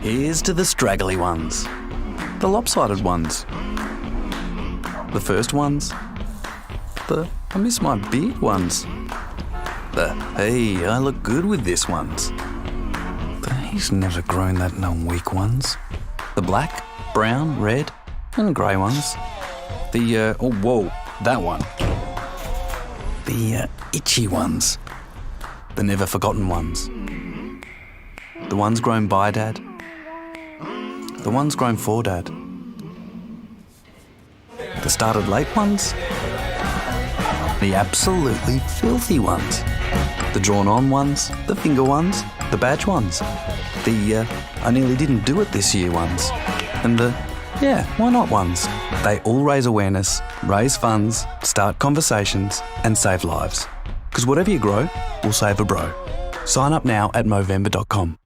Here's to the straggly ones, the lopsided ones, the first ones, the I miss my beard ones, the hey, I look good with this ones, the he's never grown that no weak ones, the black, brown, red and grey ones, the oh whoa, that one, the itchy ones, the never forgotten ones, the ones grown by Dad, the ones grown for Dad, the started late ones, the absolutely filthy ones, the drawn on ones, the finger ones, the badge ones, the I nearly didn't do it this year ones, and the yeah, why not ones. They all raise awareness, raise funds, start conversations and save lives. Because whatever you grow will save a bro. Sign up now at Movember.com.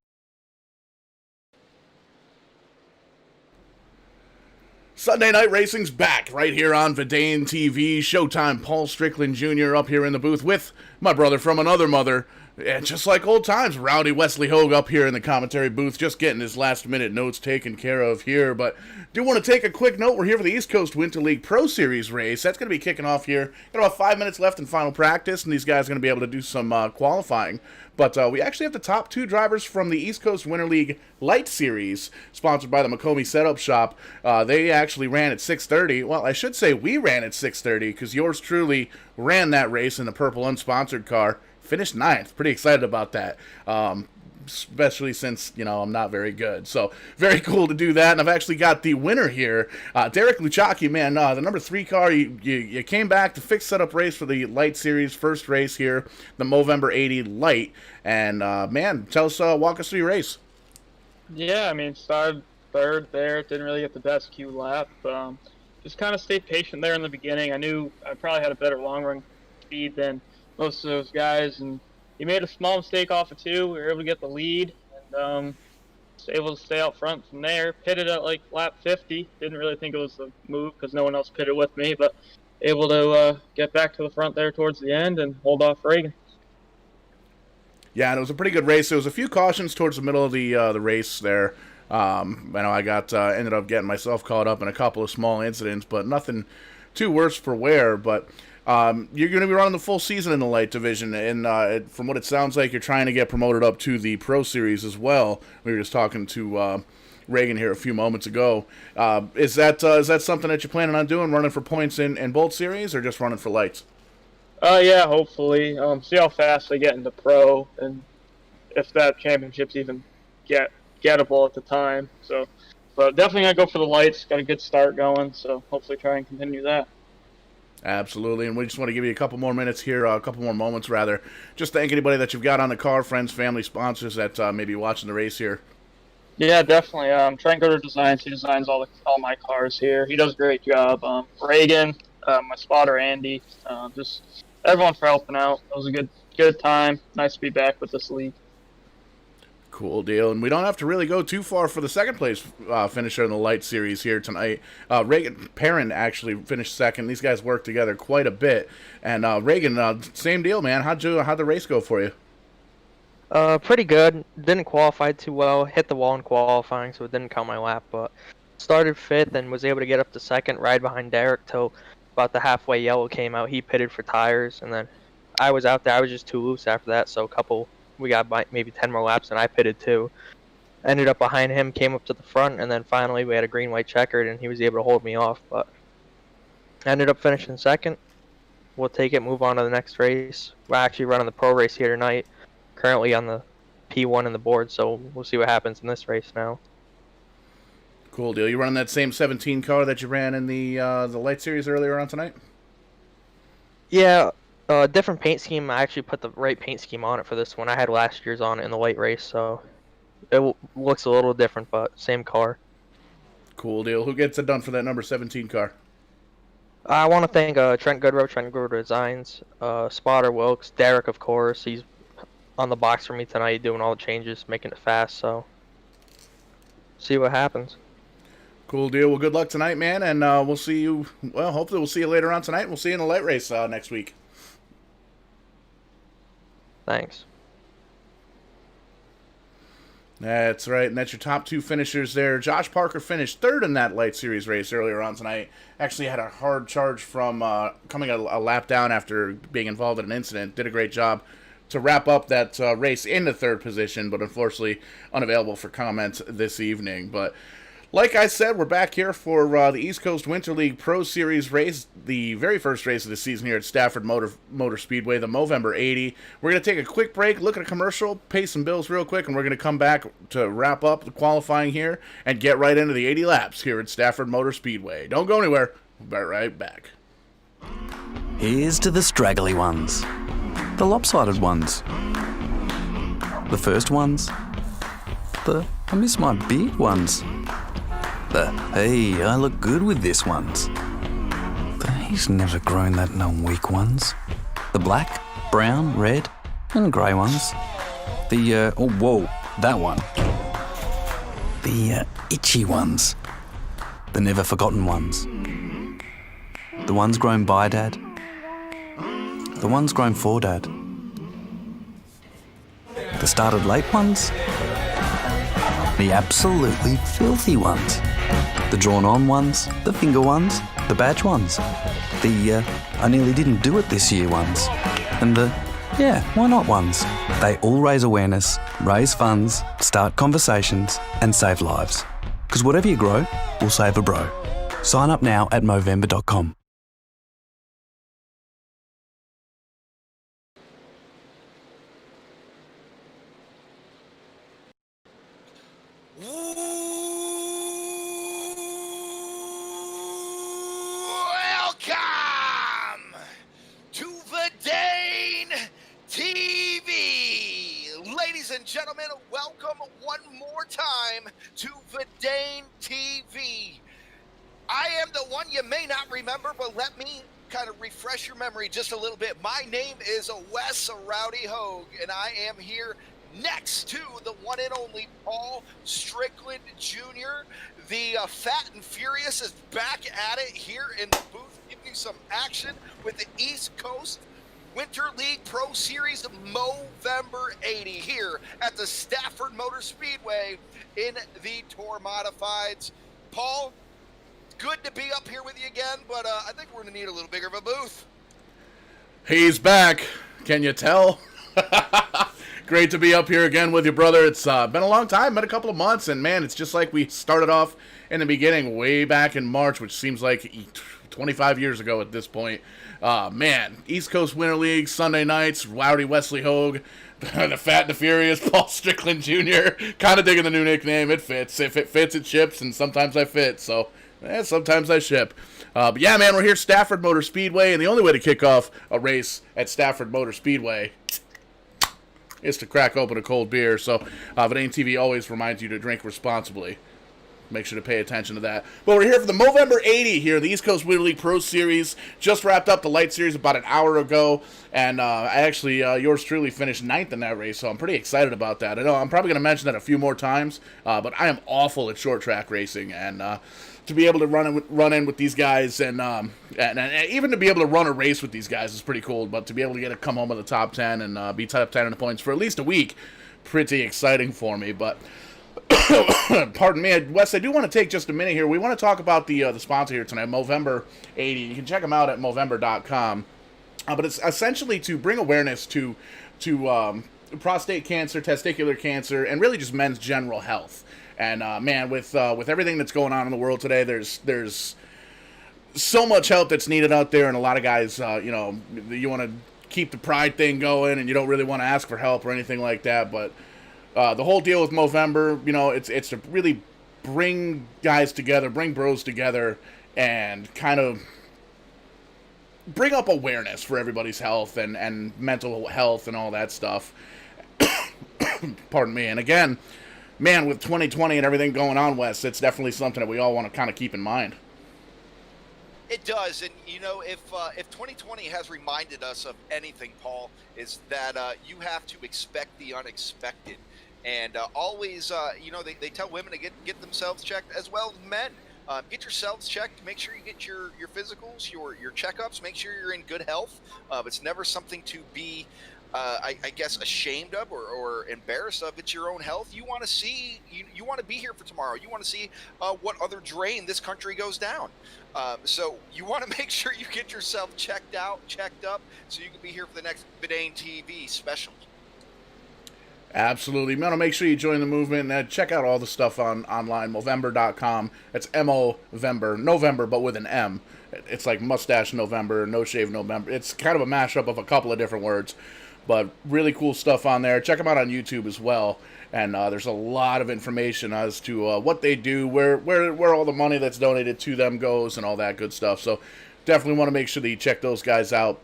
Sunday Night Racing's back right here on Vidane TV. Showtime. Paul Strickland Jr. up here in the booth with my brother from another mother. And just like old times, Rowdy Wesley Hogue up here in the commentary booth, just getting his last-minute notes taken care of here. But do want to take a quick note. We're here for the East Coast Winter League Pro Series race. That's going to be kicking off here. Got about 5 minutes left in final practice, and these guys are going to be able to do some qualifying. But we actually have the top 2 drivers from the East Coast Winter League Light Series, sponsored by the McComie Setup Shop. They actually ran at 6:30. Well, I should say we ran at 6:30 because yours truly ran that race in the purple unsponsored car. Finished 9th. Pretty excited about that. Especially since, I'm not very good. So, very cool to do that. And I've actually got the winner here. Derek Luchacki, man, the number 3 car, you came back to fix setup race for the Light Series, first race here, the Movember 80 Light. And, man, walk us through your race. Yeah, started third there. Didn't really get the best Q lap. Just kind of stayed patient there in the beginning. I knew I probably had a better long-run speed than most of those guys, and he made a small mistake off of 2. We were able to get the lead, and was able to stay out front from there. Pitted at like lap 50. Didn't really think it was the move because no one else pitted with me, but able to get back to the front there towards the end and hold off Reagan. Yeah, and it was a pretty good race. There was a few cautions towards the middle of the race there. I know I got ended up getting myself caught up in a couple of small incidents, but nothing too worse for wear. But you're going to be running the full season in the light division, and from what it sounds like, you're trying to get promoted up to the Pro Series as well. We were just talking to Reagan here a few moments ago. Is that something that you're planning on doing, running for points in both series, or just running for lights? Yeah, hopefully. See how fast I get into Pro, and if that championship's even gettable at the time. So, but definitely gonna go for the lights. Got a good start going, so hopefully try and continue that. Absolutely, and we just want to give you a couple more minutes here, a couple more moments rather. Just thank anybody that you've got on the car, friends, family, sponsors that may be watching the race here. Yeah, definitely. Trent Goder Designs. He designs all my cars here. He does a great job. Reagan, my spotter Andy, just everyone for helping out. It was a good time. Nice to be back with this league. Cool deal, and we don't have to really go too far for the second place finisher in the Light Series here tonight. Reagan Perrin actually finished second. These guys worked together quite a bit, and Reagan, same deal, man. How'd the race go for you? Pretty good. Didn't qualify too well. Hit the wall in qualifying, so it didn't count my lap. But started 5th and was able to get up to 2nd, ride behind Derek till about the halfway yellow came out. He pitted for tires, and then I was out there. I was just too loose after that, so we got maybe 10 more laps, and I pitted too. Ended up behind him, came up to the front, and then finally we had a green-white checkered, and he was able to hold me off. But ended up finishing 2nd. We'll take it, move on to the next race. We're actually running the pro race here tonight. Currently on the P1 in the board, so we'll see what happens in this race now. Cool deal. You running that same 17 car that you ran in the Light Series earlier on tonight? Yeah. Different paint scheme. I actually put the right paint scheme on it for this one. I had last year's on it in the light race, so it looks a little different, but same car. Cool deal. Who gets it done for that number 17 car? I want to thank Trent Goder Designs, Spotter Wilkes, Derek, of course. He's on the box for me tonight, doing all the changes, making it fast, so see what happens. Cool deal. Well, good luck tonight, man, and we'll see you, hopefully we'll see you later on tonight, and we'll see you in the light race next week. Thanks. That's right, and that's your top 2 finishers there. Josh Parker finished 3rd in that Light Series race earlier on tonight. Actually had a hard charge from coming a lap down after being involved in an incident. Did a great job to wrap up that race in the 3rd position, but unfortunately unavailable for comment this evening. But like I said, we're back here for the East Coast Winter League Pro Series race, the very first race of the season here at Stafford Motor Speedway, the Movember 80. We're going to take a quick break, look at a commercial, pay some bills real quick, and we're going to come back to wrap up the qualifying here and get right into the 80 laps here at Stafford Motor Speedway. Don't go anywhere. We'll be right back. Here's to the straggly ones, the lopsided ones, the first ones, the I miss my big ones, the hey, I look good with this ones, the he's never grown that no weak ones, the black, brown, red, and grey ones, the oh whoa, that one, the itchy ones, The never forgotten ones. The ones grown by Dad. The ones grown for Dad. The started late ones. The absolutely filthy ones. The drawn on ones. The finger ones. The badge ones. The I nearly didn't do it this year ones. And the yeah, why not ones. They all raise awareness, raise funds, start conversations, and save lives. Because whatever you grow, will save a bro. Sign up now at Movember.com. Welcome to Verdane TV. Ladies and gentlemen, welcome one more time to Verdane TV. I am the one you may not remember, but let me kind of refresh your memory just a little bit. My name is Wes Rowdy Hogue, and I am here next to the one and only Paul Strickland Jr. The Fat and Furious is back at it here in the booth, giving you some action with the East Coast Winter League Pro Series Movember 80 here at the Stafford Motor Speedway in the Tour Modifieds. Paul, good to be up here with you again, but I think we're going to need a little bigger of a booth. He's back. Can you tell? Great to be up here again with you, brother. It's been a long time, been a couple of months, and man, it's just like we started off in the beginning way back in March, which seems like 25 years ago at this point. Man, East Coast Winter League, Sunday nights, Rowdy Wesley Hogue, the Fat and the Furious, Paul Strickland Jr. Kind of digging the new nickname. It fits. If it fits, it ships, and sometimes I fit, so sometimes I ship. But yeah, man, we're here at Stafford Motor Speedway, and the only way to kick off a race at Stafford Motor Speedway is to crack open a cold beer. So Verdane TV always reminds you to drink responsibly. Make sure to pay attention to that. But we're here for the Movember 80 here, the East Coast Winter League Pro Series. Just wrapped up the light series about an hour ago, and I actually, yours truly finished 9th in that race, so I'm pretty excited about that. I know I'm probably going to mention that a few more times, but I am awful at short track racing, and to be able to run in with these guys, and even to be able to run a race with these guys is pretty cool. But to be able to come home in the top 10 and be top 10 in the points for at least a week, pretty exciting for me. But pardon me, Wes, I do want to take just a minute here. We want to talk about the sponsor here tonight, Movember 80. You can check them out at Movember.com. But it's essentially to bring awareness to prostate cancer, testicular cancer, and really just men's general health. And man, with everything that's going on in the world today, there's so much help that's needed out there, and a lot of guys, you want to keep the pride thing going, and you don't really want to ask for help or anything like that. But the whole deal with Movember, it's to really bring guys together, bring bros together, and kind of bring up awareness for everybody's health and mental health and all that stuff. Pardon me. And again, man, with 2020 and everything going on, Wes, it's definitely something that we all want to kind of keep in mind. It does, and if 2020 has reminded us of anything, Paul, is that you have to expect the unexpected, and always, they tell women to get themselves checked as well as men. Get yourselves checked. Make sure you get your physicals, your checkups. Make sure you're in good health. It's never something to be, I guess, ashamed of or embarrassed of. It's your own health. You want to see, you want to be here for tomorrow. You want to see what other drain this country goes down. So you want to make sure you get yourself checked out, checked up, so you can be here for the next Verdane TV special. Absolutely. You want to make sure you join the movement and check out all the stuff online, Movember.com. It's Movember, November, but with an M. It's like mustache November, no shave November. It's kind of a mashup of a couple of different words, but really cool stuff on there. Check them out on YouTube as well. And there's a lot of information as to what they do, where all the money that's donated to them goes, and all that good stuff. So definitely want to make sure that you check those guys out.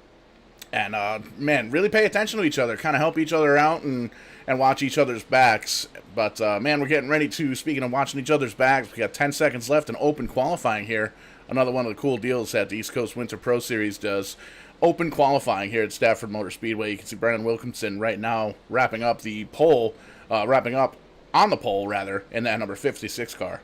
And, man, really pay attention to each other, kind of help each other out and watch each other's backs. But, man, we're getting ready to, speaking of watching each other's backs, we got 10 seconds left in open qualifying here. Another one of the cool deals that the East Coast Winter Pro Series does. Open qualifying here at Stafford Motor Speedway. You can see Brennan Wilkinson right now wrapping up on the pole, in that number 56 car.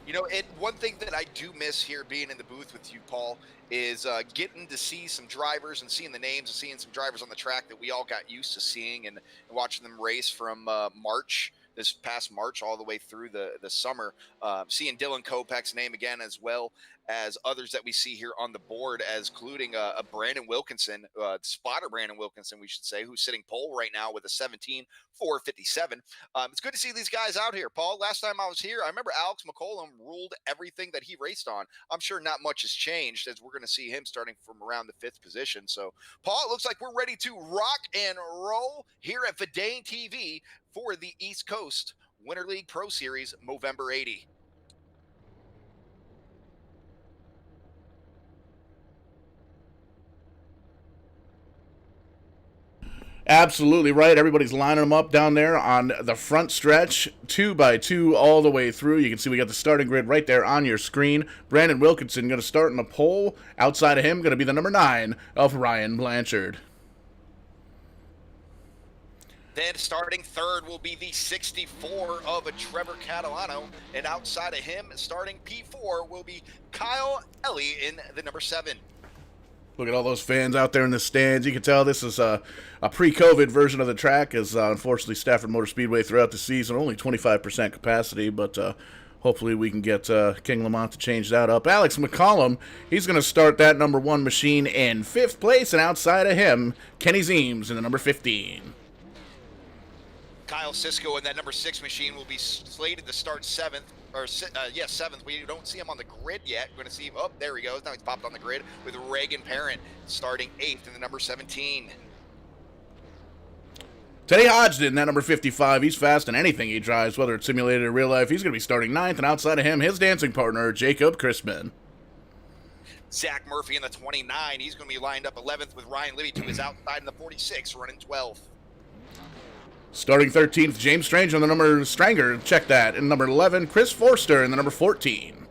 You know, one thing that I do miss here being in the booth with you, Paul, is getting to see some drivers and seeing the names and seeing some drivers on the track that we all got used to seeing and watching them race from this past March, all the way through the summer. Seeing Dylan Kopech's name again, as well as others that we see here on the board, as including a Brandon Wilkinson, spotter Brandon Wilkinson, we should say, who's sitting pole right now with a 17.457. It's good to see these guys out here, Paul. Last time I was here, I remember Alex McCollum ruled everything that he raced on. I'm sure not much has changed, as we're going to see him starting from around the 5th position. So, Paul, it looks like we're ready to rock and roll here at Vidane TV for the East Coast Winter League Pro Series Movember 80. Absolutely right. Everybody's lining them up down there on the front stretch, 2 by 2 all the way through. You can see we got the starting grid right there on your screen. Brandon Wilkinson going to start in the pole. Outside of him, going to be the number 9 of Ryan Blanchard. Then starting third will be the 64 of a Trevor Catalano. And outside of him, starting P4 will be Kyle Ellie in the number 7. Look at all those fans out there in the stands. You can tell this is a pre-COVID version of the track, as unfortunately Stafford Motor Speedway throughout the season, only 25% capacity, but hopefully we can get King Lamont to change that up. Alex McCollum, he's going to start that number 1 machine in 5th place, and outside of him, Kenny Zeems in the number 15. Kyle Sisko in that number 6 machine will be slated to start 7th. Or 7th. We don't see him on the grid yet. We're going to see him. Oh, there he goes. Now he's popped on the grid with Reagan Parent starting 8th in the number 17. Teddy Hodgson, that number 55. He's fast in anything he drives, whether it's simulated or real life. He's going to be starting 9th, and outside of him, his dancing partner, Jacob Crispin. Zach Murphy in the 29. He's going to be lined up 11th with Ryan Libby to his outside in the 46, running 12th. Starting 13th, James Strange on the number Stranger. Check that. In number 11, Chris Forster in the number 14.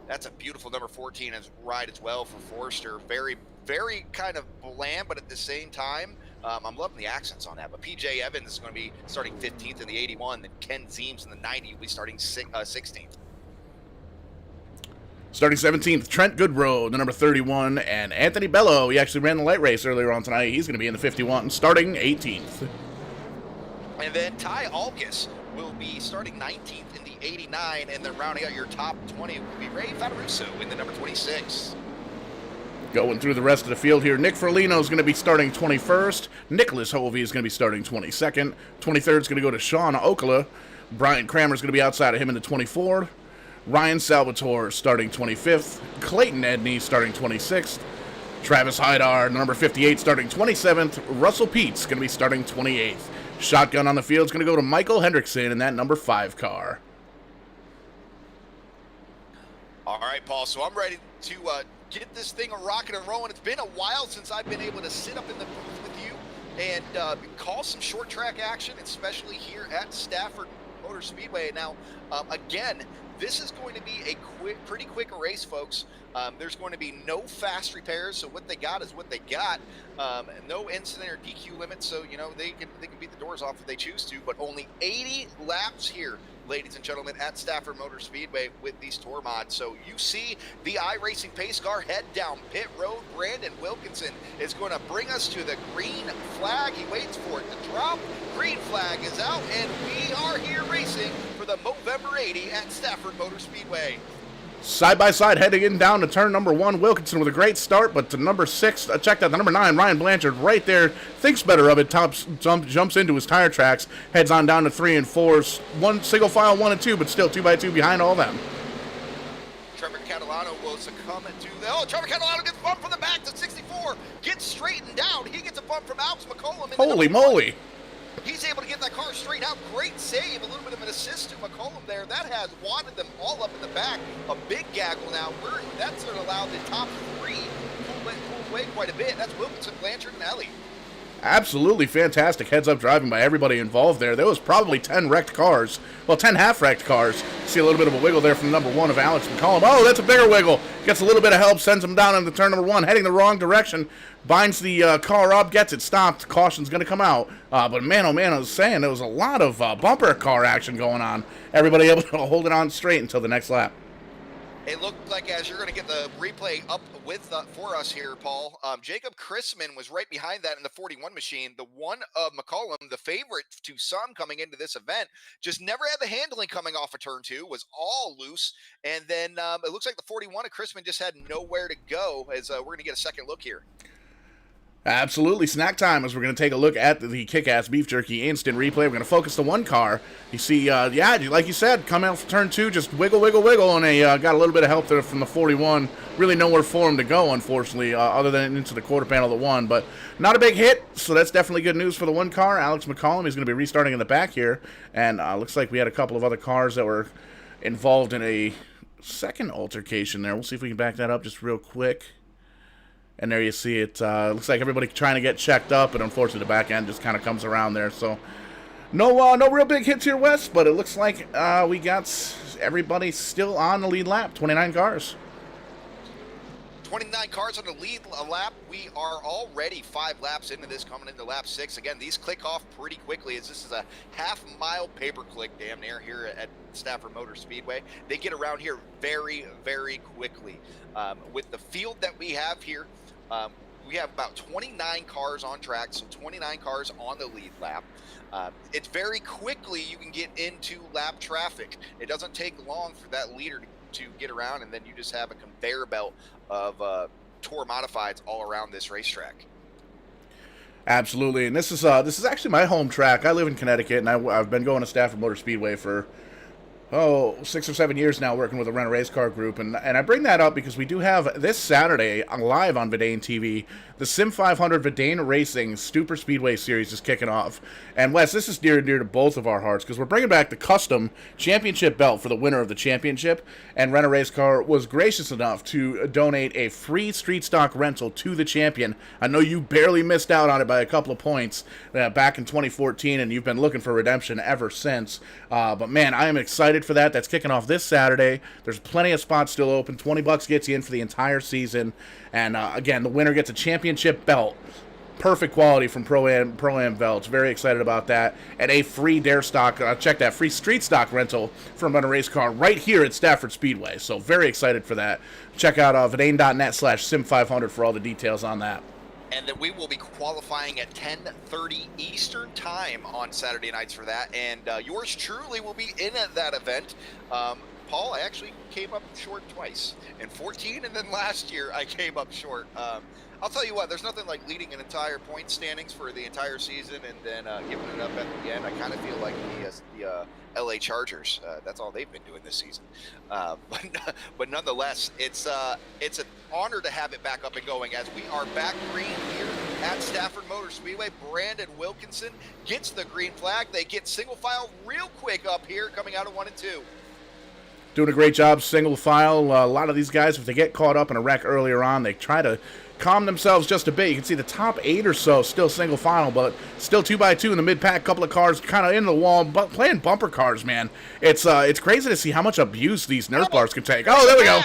That's a beautiful number 14 as ride as well for Forster. Very, very kind of bland, but at the same time, I'm loving the accents on that. But PJ Evans is going to be starting 15th in the 81. Then Ken Zeems in the 90 will be starting 16th. Starting 17th, Trent Goodrow, the number 31, and Anthony Bello. He actually ran the light race earlier on tonight. He's going to be in the 51, starting 18th. And then Ty Alkis will be starting 19th in the 89, and then rounding out your top 20 will be Ray Fataruso in the number 26. Going through the rest of the field here, Nick Ferlino is going to be starting 21st. Nicholas Hovey is going to be starting 22nd. 23rd is going to go to Sean Okala. Brian Kramer is going to be outside of him in the 24th. Ryan Salvatore starting 25th, Clayton Edney starting 26th, Travis Hydar, number 58, starting 27th, Russell Peets going to be starting 28th. Shotgun on the field is going to go to Michael Hendrickson in that number 5 car. All right, Paul, so I'm ready to get this thing rocking and rolling. It's been a while since I've been able to sit up in the booth with you and call some short track action, especially here at Stafford Motor Speedway. Now, again, this is going to be a pretty quick race, folks. There's going to be no fast repairs, so what they got is what they got. No incident or DQ limit, so you know they can beat the doors off if they choose to. But only 80 laps here, ladies and gentlemen, at Stafford Motor Speedway with these tour mods. So you see the iRacing pace car head down pit road. Brandon Wilkinson is going to bring us to the green flag. He waits for it to drop. Green flag is out, and we are here racing for the Movember 80 at Stafford Motor Speedway. Side by side, heading in down to turn number 1, Wilkinson with a great start, but to number 6, check that, the number 9, Ryan Blanchard, right there, thinks better of it, jumps into his tire tracks, heads on down to 3 and 4, one single file 1 and 2, but still 2 by 2 behind all them. Trevor Catalano will succumb to the. Oh, Trevor Catalano gets bumped from the back to 64, gets straightened down. He gets a bump from Alex McCollum. Holy moly! He's able to get that car straight out. Great save. A little bit of an assist to McCollum there. That has wadded them all up in the back. A big gaggle now. That's going to allow the top 3 pull away quite a bit. That's Wilkinson, Blanchard, and Ellie. Absolutely fantastic heads-up driving by everybody involved there. There was probably 10 wrecked cars. Well, 10 half-wrecked cars. See a little bit of a wiggle there from number 1 of Alex McCollum. Oh, that's a bigger wiggle. Gets a little bit of help, sends him down into turn number 1, heading the wrong direction. Binds the car up, gets it stopped. Caution's going to come out. But man, oh man, I was saying there was a lot of bumper car action going on. Everybody able to hold it on straight until the next lap. It looked like, as you're going to get the replay up with for us here, Paul, Jacob Chrisman was right behind that in the 41 machine. The one of McCollum, the favorite to some coming into this event, just never had the handling coming off of turn 2, was all loose. And then it looks like the 41 of Chrisman just had nowhere to go, as we're going to get a second look here. Absolutely. Snack time as we're going to take a look at the Kick-Ass Beef Jerky instant replay. We're going to focus the one car. You see, like you said, come out for turn 2, just wiggle, wiggle, wiggle, and they got a little bit of help there from the 41. Really nowhere for him to go, unfortunately, other than into the quarter panel of the 1. But not a big hit, so that's definitely good news for the one car. Alex McCollum is going to be restarting in the back here. And looks like we had a couple of other cars that were involved in a second altercation there. We'll see if we can back that up just real quick. And there you see it. Looks like everybody trying to get checked up, and unfortunately the back end just kind of comes around there. So no real big hits here, Wes, but it looks like we got everybody still on the lead lap. 29 cars. 29 cars on the lead lap. We are already 5 laps into this, coming into lap 6. Again, these click off pretty quickly, as this is a half-mile pay-per-click damn near here at Stafford Motor Speedway. They get around here very, very quickly. With the field that we have here, we have about 29 cars on track, so 29 cars on the lead lap. It's very quickly you can get into lap traffic. It doesn't take long for that leader to get around, and then you just have a conveyor belt of tour modifieds all around this racetrack. Absolutely, and this is actually my home track. I live in Connecticut, and I've been going to Stafford Motor Speedway for 6 or 7 years now, working with a rental race car group, and I bring that up because we do have this Saturday live on Verdane TV, the Sim 500 Verdane Racing Super Speedway Series is kicking off. And Wes, this is near and dear to both of our hearts because we're bringing back the custom championship belt for the winner of the championship, and Rental Race Car was gracious enough to donate a free street stock rental to the champion. I know you barely missed out on it by a couple of points back in 2014, and you've been looking for redemption ever since. But man, I am excited for that. That's kicking off this Saturday. There's plenty of spots still open. $20 gets you in for the entire season. And again, the winner gets a championship belt. Perfect quality from Pro-Am belts. Very excited about that. And a free dare stock, check that, free street stock rental from Rental Race Car right here at Stafford Speedway. So very excited for that. Check out Verdane.net/Sim500 for all the details on that. And then we will be qualifying at 10:30 Eastern time on Saturday nights for that. And yours truly will be in at that event. Paul, I actually came up short twice. In 14 and then last year I came up short. I'll tell you what, there's nothing like leading an entire point standings for the entire season and then giving it up at the end. I kind of feel like the LA Chargers. That's all they've been doing this season. But nonetheless, it's an honor to have it back up and going as we are back green here at Stafford Motor Speedway. Brandon Wilkinson gets the green flag. They get single file real quick up here coming out of 1 and 2. Doing a great job single file. A lot of these guys, if they get caught up in a wreck earlier on, they try to calm themselves just a bit. You can see the top 8 or so still single file, but still 2x2 in the mid-pack. Couple of cars kind of in the wall, but playing bumper cars, man. It's crazy to see how much abuse these Nerf bars can take. Oh, there we go.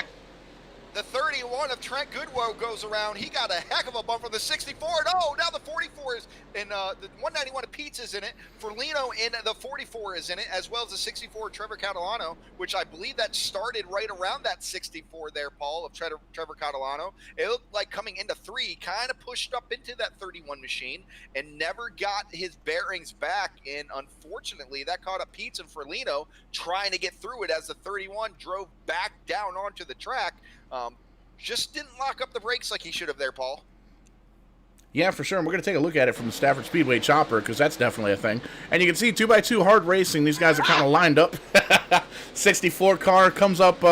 The 31 of Trent Goodwoe goes around. He got a heck of a bump from the 64. Oh, now the 44 is in the 191 of Pete's is in it. Ferlino in the 44 is in it, as well as the 64 Trevor Catalano, which I believe that started right around that 64 there, Paul, of Trevor Catalano. It looked like coming into 3, kind of pushed up into that 31 machine and never got his bearings back. And unfortunately, that caught up Pete's and Ferlino trying to get through it as the 31 drove back down onto the track. Just didn't lock up the brakes like he should have there, Paul. Yeah, for sure. And we're going to take a look at it from the Stafford Speedway chopper because that's definitely a thing. And you can see 2x2 hard racing. These guys are kind of lined up. 64 car comes up.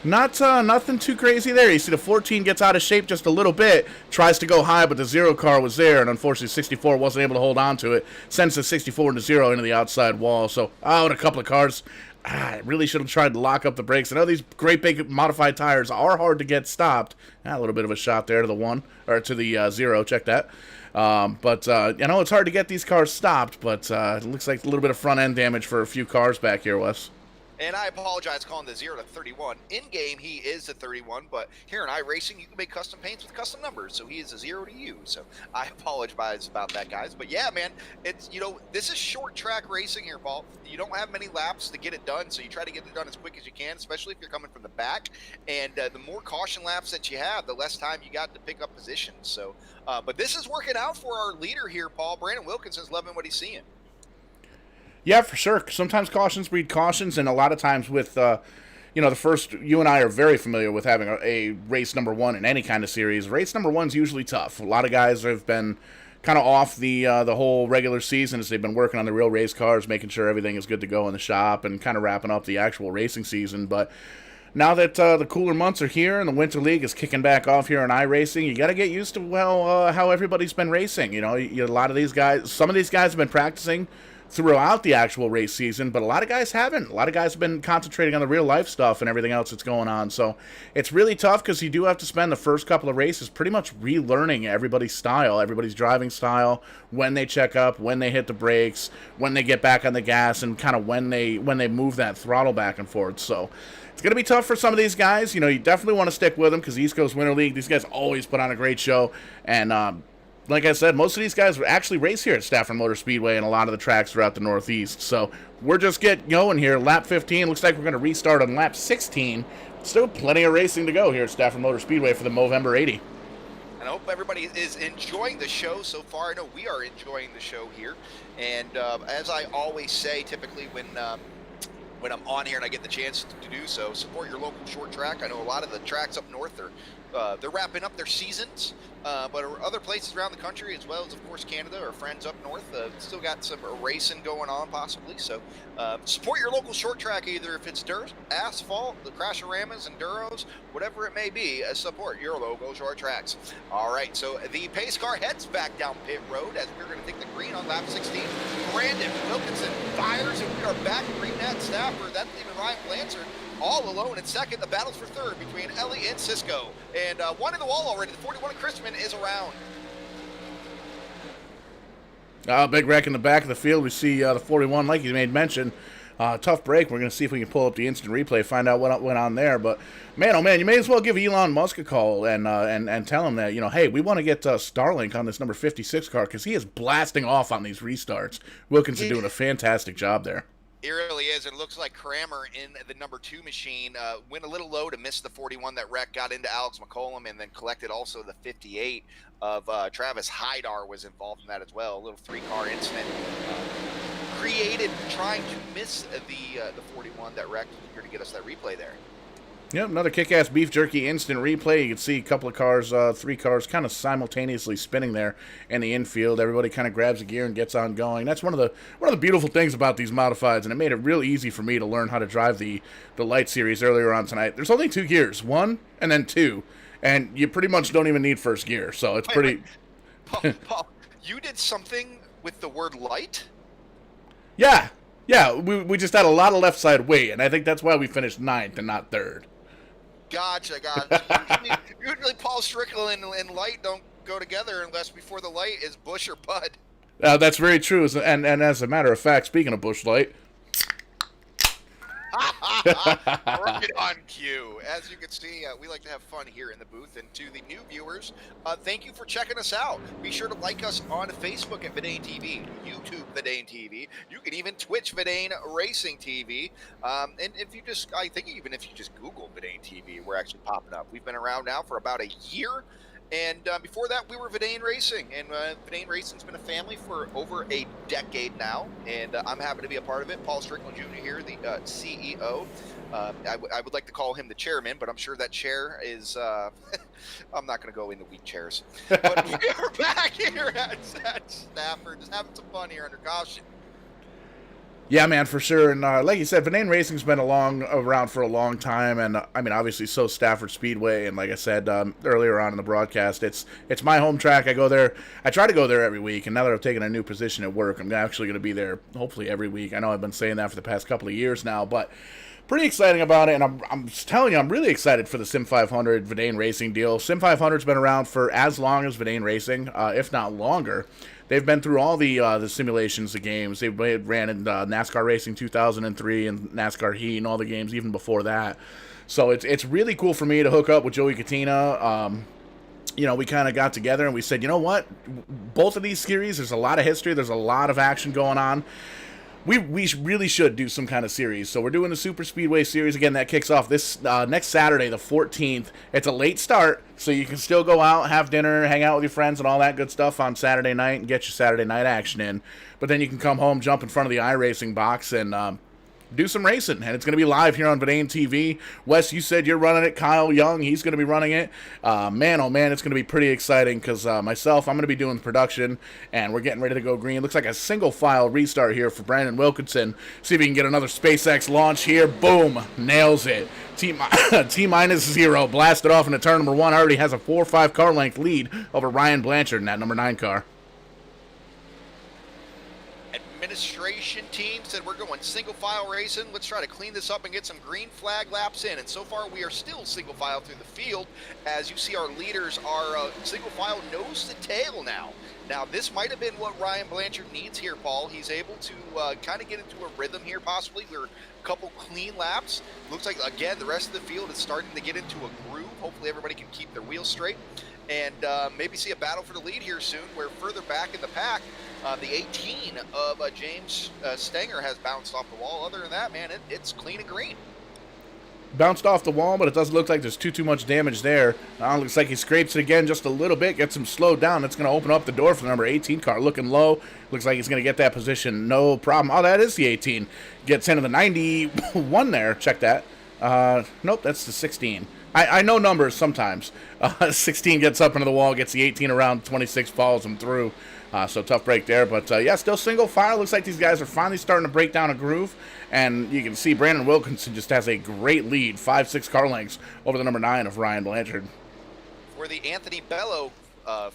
Nothing too crazy there. You see the 14 gets out of shape just a little bit, tries to go high, but the 0 car was there, and unfortunately 64 wasn't able to hold on to it. Sends the 64 into 0 into the outside wall. So, and a couple of cars I really should have tried to lock up the brakes. I know these great big modified tires are hard to get stopped. A little bit of a shot there to the 1, or to the 0, check that. But it's hard to get these cars stopped, but it looks like a little bit of front end damage for a few cars back here, Wes. And I apologize calling the 0 to 31. In-game, he is a 31, but here in iRacing, you can make custom paints with custom numbers, so he is a 0 to you. So I apologize about that, guys. But yeah, man, it's, this is short track racing here, Paul. You don't have many laps to get it done, so you try to get it done as quick as you can, especially if you're coming from the back. And the more caution laps that you have, the less time you got to pick up positions. So, but this is working out for our leader here, Paul. Brandon Wilkinson's loving what he's seeing. Yeah, for sure. Sometimes cautions breed cautions, and a lot of times with, the first, you and I are very familiar with having a race number 1 in any kind of series. Race number 1's usually tough. A lot of guys have been kind of off the whole regular season as they've been working on the real race cars, making sure everything is good to go in the shop, and kind of wrapping up the actual racing season. But now that the cooler months are here and the Winter League is kicking back off here in iRacing, you got to get used to, how everybody's been racing. A lot of these guys, some of these guys have been practicing throughout the actual race season, but a lot of guys haven't. A lot of guys have been concentrating on the real life stuff and everything else that's going on. So it's really tough because you do have to spend the first couple of races pretty much relearning everybody's style, everybody's driving style, when they check up, when they hit the brakes, when they get back on the gas, and kind of when they move that throttle back and forth. So it's going to be tough for some of these guys. You definitely want to stick with them because East Coast Winter League, these guys always put on a great show. And like I said, most of these guys actually race here at Stafford Motor Speedway and a lot of the tracks throughout the Northeast. So we're just getting going here. Lap 15. Looks like we're going to restart on lap 16. Still plenty of racing to go here at Stafford Motor Speedway for the Movember 80. And I hope everybody is enjoying the show so far. I know we are enjoying the show here. And as I always say, typically when I'm on here and I get the chance to do so, support your local short track. I know a lot of the tracks up north they're wrapping up their seasons, but other places around the country, as well as, of course, Canada, our friends up north, still got some racing going on, possibly. So support your local short track, either if it's dirt, asphalt, the Crasheramas, Enduros, whatever it may be, support your local short tracks. All right, so the pace car heads back down pit road as we're going to take the green on lap 16. Brandon Wilkinson fires, and we are back at Green Net Stafford. That's leaving Ryan Blanchard all alone in second. The battle's for third between Ellie and Cisco. And one in the wall already. The 41 of Christman is around. Big wreck in the back of the field. We see the 41, like you made mention. Tough break. We're going to see if we can pull up the instant replay, find out what went on there. But, man, oh, man, you may as well give Elon Musk a call and tell him that, hey, we want to get Starlink on this number 56 car because he is blasting off on these restarts. Wilkinson doing a fantastic job there. It really is. It looks like Kramer in the number 2 machine went a little low to miss the 41 that wrecked, got into Alex McCollum, and then collected also the 58 of Travis Hydar was involved in that as well. A little 3-car incident created trying to miss the 41 that wrecked. Here to get us that replay there. Yep, another kick-ass beef jerky instant replay. You can see a couple of cars, 3 cars, kind of simultaneously spinning there in the infield. Everybody kind of grabs a gear and gets on going. That's one of the beautiful things about these modifieds, and it made it real easy for me to learn how to drive the Light Series earlier on tonight. There's only 2 gears, 1 and then 2, and you pretty much don't even need first gear, so it's pretty... Paul, you did something with the word light? Yeah, we just had a lot of left side weight, and I think that's why we finished 9th and not 3rd. Gotcha. Usually Paul Strickland and light don't go together unless before the light is Bush or Bud. That's very true, and as a matter of fact, speaking of Bush Light... Right on cue. As you can see, we like to have fun here in the booth. And to the new viewers, thank you for checking us out. Be sure to like us on Facebook at Vidane TV, YouTube Vidane TV. You can even Twitch Vidane Racing TV. And if you just, I think even if you just Google Vidane TV, we're actually popping up. We've been around now for about a year. And before that, we were Vidane Racing, and Vidane Racing's been a family for over a decade now, and I'm happy to be a part of it. Paul Strickland Jr. here, the CEO. I would like to call him the chairman, but I'm sure that chair is, I'm not going to go into weak chairs. But we're back here at Stafford, just having some fun here under caution. Yeah, man, for sure. And like you said, Venane Racing's been around for a long time, and I mean, obviously, so Stafford Speedway. And like I said earlier on in the broadcast, it's my home track. I go there. I try to go there every week. And now that I've taken a new position at work, I'm actually going to be there hopefully every week. I know I've been saying that for the past couple of years now, but pretty exciting about it. And I'm telling you, I'm really excited for the Sim 500 Venane Racing deal. Sim 500's been around for as long as Venane Racing, if not longer. They've been through all the simulations, the games. They ran in NASCAR Racing 2003 and NASCAR Heat and all the games even before that. So it's really cool for me to hook up with Joey Katina. We kind of got together and we said, you know what? Both of these series, there's a lot of history. There's a lot of action going on. We really should do some kind of series. So we're doing the Super Speedway series again. That kicks off this next Saturday, the 14th. It's a late start, so you can still go out, have dinner, hang out with your friends and all that good stuff on Saturday night and get your Saturday night action in. But then you can come home, jump in front of the iRacing box, and do some racing. And it's going to be live here on Venane TV. Wes, you said you're running it. Kyle Young, he's going to be running it. Man, oh man, it's going to be pretty exciting because myself, I'm going to be doing production, and we're getting ready to go green. Looks like a single file restart here for Brandon Wilkinson. See if he can get another SpaceX launch here. Boom, nails it. T-0, blasted off into turn number 1. Already has a 4 or 5 car length lead over Ryan Blanchard in that number 9 car. Administration team said we're going single file racing. Let's try to clean this up and get some green flag laps in. And so far we are still single file through the field. As you see, our leaders are single file nose to tail now. Now this might have been what Ryan Blanchard needs here, Paul. He's able to kind of get into a rhythm here possibly. We're a couple clean laps. Looks like, again, the rest of the field is starting to get into a groove. Hopefully everybody can keep their wheels straight. And maybe see a battle for the lead here soon, where further back in the pack, the 18 of James Stenger has bounced off the wall. Other than that, man, it's clean and green. Bounced off the wall, but it doesn't look like there's too much damage there. Looks like he scrapes it again just a little bit, gets him slowed down. That's going to open up the door for the number 18 car. Looking low. Looks like he's going to get that position. No problem. Oh, that is the 18. Gets into the 91 there. Check that. Nope, that's the 16. I know numbers sometimes. 16 gets up into the wall, gets the 18 around, 26 follows him through. So tough break there. But, yeah, still single file. Looks like these guys are finally starting to break down a groove. And you can see Brandon Wilkinson just has a great lead, 5-6 car lengths over the number 9 of Ryan Blanchard. For the Anthony Bello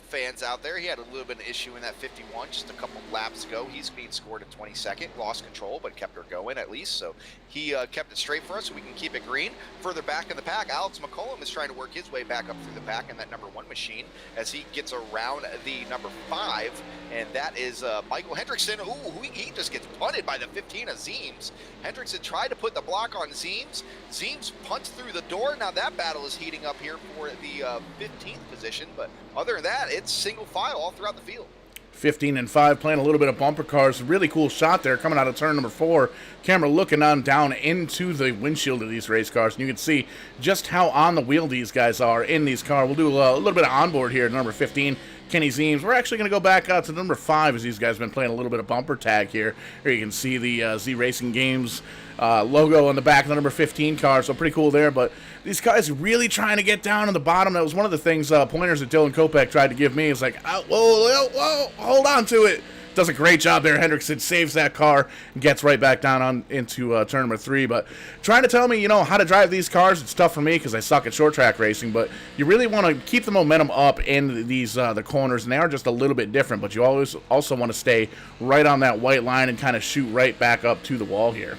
fans out there, he had a little bit of issue in that 51 just a couple laps ago. He's being scored at 22nd, lost control, but kept her going at least. So he kept it straight for us so we can keep it green. Further back in the pack, Alex McCollum is trying to work his way back up through the pack in that number 1 machine as he gets around the number 5, and that is Michael Hendrickson. Ooh, he just gets punted by the 15 of Zeems. Hendrickson tried to put the block on Zeems. Zeems punts through the door. Now that battle is heating up here for the 15th position, but other than that, it's single file all throughout the field. 15 and 5, playing a little bit of bumper cars. Really cool shot there coming out of turn number 4. Camera looking on down into the windshield of these race cars, and you can see just how on the wheel these guys are in these cars. We'll do a little bit of onboard here at number 15. Kenny Zeems. We're actually going to go back out to number 5 as these guys have been playing a little bit of bumper tag here. Here you can see the Z Racing Games logo on the back of the number 15 car, so pretty cool there. But these guys really trying to get down in the bottom. That was one of the things pointers that Dylan Kopech tried to give me. It's like, whoa, hold on to it. Does a great job there. Hendrickson saves that car and gets right back down on into turn number 3. But trying to tell me, how to drive these cars, it's tough for me because I suck at short track racing. But you really want to keep the momentum up in these the corners, and they are just a little bit different. But you always also want to stay right on that white line and kind of shoot right back up to the wall here.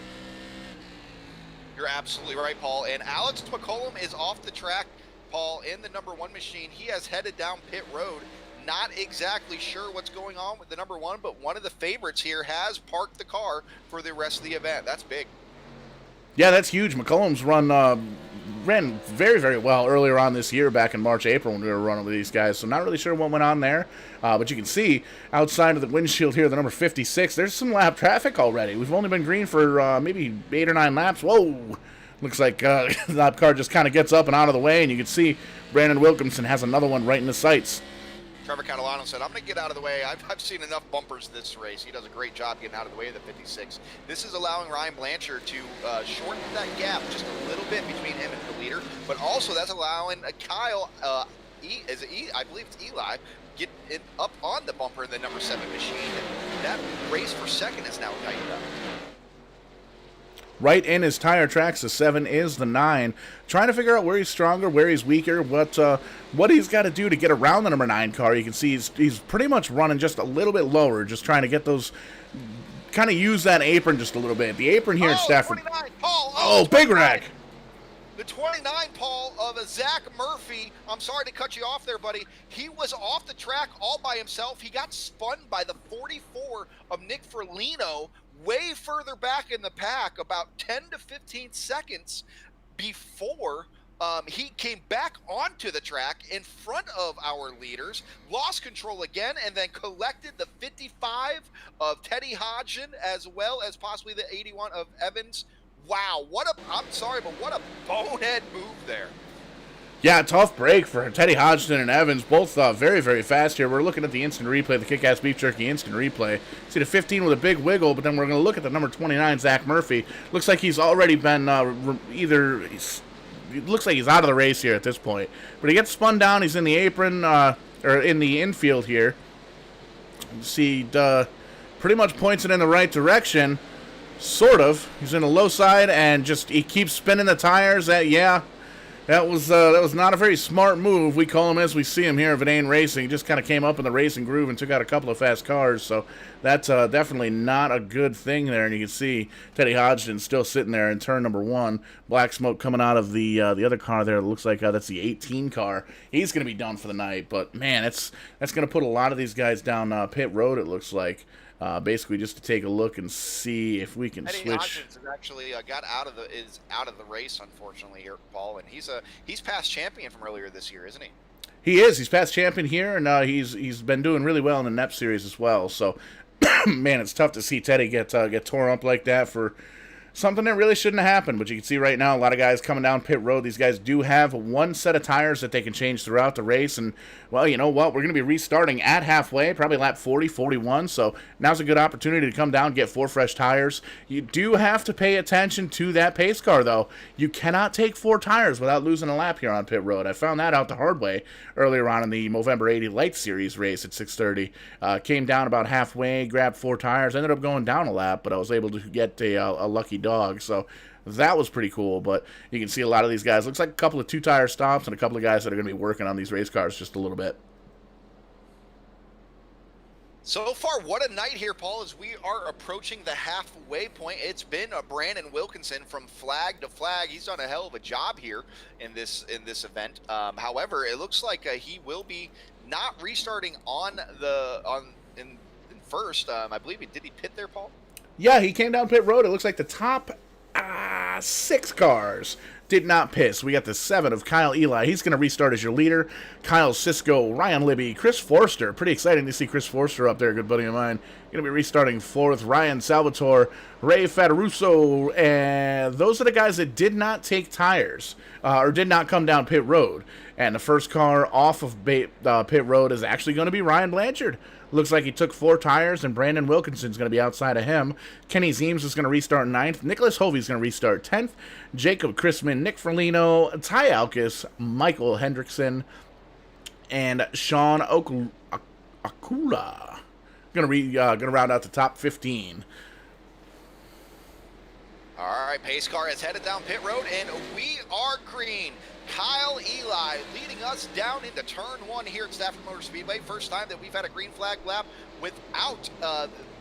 You're absolutely right, Paul. And Alex McCollum is off the track, Paul, in the number 1 machine. He has headed down pit road. Not exactly sure what's going on with the number 1, but one of the favorites here has parked the car for the rest of the event. That's big. Yeah, that's huge. McCollum's ran very, very well earlier on this year, back in March, April, when we were running with these guys. So not really sure what went on there. But you can see outside of the windshield here, the number 56, there's some lap traffic already. We've only been green for maybe 8 or 9 laps. Whoa! Looks like that car just kind of gets up and out of the way, and you can see Brandon Wilkinson has another one right in the sights. Trevor Catalano said, I'm going to get out of the way. I've seen enough bumpers this race. He does a great job getting out of the way of the 56. This is allowing Ryan Blanchard to shorten that gap just a little bit between him and the leader, but also that's allowing Kyle, I believe it's Eli, get up on the bumper in the number 7 machine. And that race for second is now tightened up. right in his tire tracks. The 7 is the 9. Trying to figure out where he's stronger, where he's weaker, what he's got to do to get around the number 9 car. You can see he's pretty much running just a little bit lower, just trying to get those, kind of use that apron just a little bit. The apron here at Stafford. 29, Paul. Oh, big wreck. The 29, Paul, of a Zach Murphy. I'm sorry to cut you off there, buddy. He was off the track all by himself. He got spun by the 44 of Nick Ferlino way further back in the pack, about 10 to 15 seconds before he came back onto the track in front of our leaders, lost control again, and then collected the 55 of Teddy Hodgson, as well as possibly the 81 of Evans. Wow, I'm sorry, but what a bonehead move there. Yeah, tough break for Teddy Hodgson and Evans, both very, very fast here. We're looking at the instant replay, the Kick-Ass Beef Jerky instant replay. See the 15 with a big wiggle, but then we're going to look at the number 29, Zach Murphy. Looks like he's already been it looks like he's out of the race here at this point. But he gets spun down. He's in the apron, or in the infield here. See, pretty much points it in the right direction. Sort of. He's in the low side, and just he keeps spinning the tires. That was not a very smart move. We call him as we see him here at Verdane Racing. He just kind of came up in the racing groove and took out a couple of fast cars. So that's definitely not a good thing there. And you can see Teddy Hodgson still sitting there in turn number 1. Black smoke coming out of the other car there. It looks like that's the 18 car. He's going to be done for the night. But man, that's going to put a lot of these guys down pit road. It looks like. Basically, just to take a look and see if we can Eddie switch. Hodgins has actually got out of the race, unfortunately, here, Paul, and he's past champion from earlier this year, isn't he? He is. He's past champion here, and he's been doing really well in the NEP series as well. So, man, it's tough to see Teddy get torn up like that for something that really shouldn't have happened. But you can see right now a lot of guys coming down pit road. These guys do have one set of tires that they can change throughout the race. And, well, you know what? We're going to be restarting at halfway, probably lap 40, 41. So now's a good opportunity to come down, get 4 fresh tires. You do have to pay attention to that pace car, though. You cannot take 4 tires without losing a lap here on pit road. I found that out the hard way earlier on in the Movember 80 Light Series race at 6:30. Came down about halfway, grabbed 4 tires, ended up going down a lap, but I was able to get a lucky dog. So that was pretty cool. But you can see a lot of these guys. Looks like a couple of 2-tire stops and a couple of guys that are going to be working on these race cars just a little bit. So far, what a night here, Paul, as we are approaching the halfway point. It's been a Brandon Wilkinson from flag to flag. He's done a hell of a job here in this event. However, it looks like he will be not restarting in first. I believe did he pit there, Paul? Yeah, he came down pit road. It looks like the top 6 cars did not pit. So we got the 7 of Kyle Eli. He's going to restart as your leader. Kyle Cisco, Ryan Libby, Chris Forster. Pretty exciting to see Chris Forster up there, a good buddy of mine. Going to be restarting 4th. Ryan Salvatore, Ray Fataruso, and those are the guys that did not take tires or did not come down pit road. And the first car off of pit road is actually going to be Ryan Blanchard. Looks like he took 4 tires, and Brandon Wilkinson's going to be outside of him. Kenny Zeems is going to restart 9th. Nicholas Hovey's going to restart 10th. Jacob Chrisman, Nick Ferlino, Ty Alkis, Michael Hendrickson, and Sean Akula. Going to round out the top 15. All right, pace car is headed down pit road, and we are green. Kyle Eli leading us down into turn 1 here at Stafford Motor Speedway. First time that we've had a green flag lap without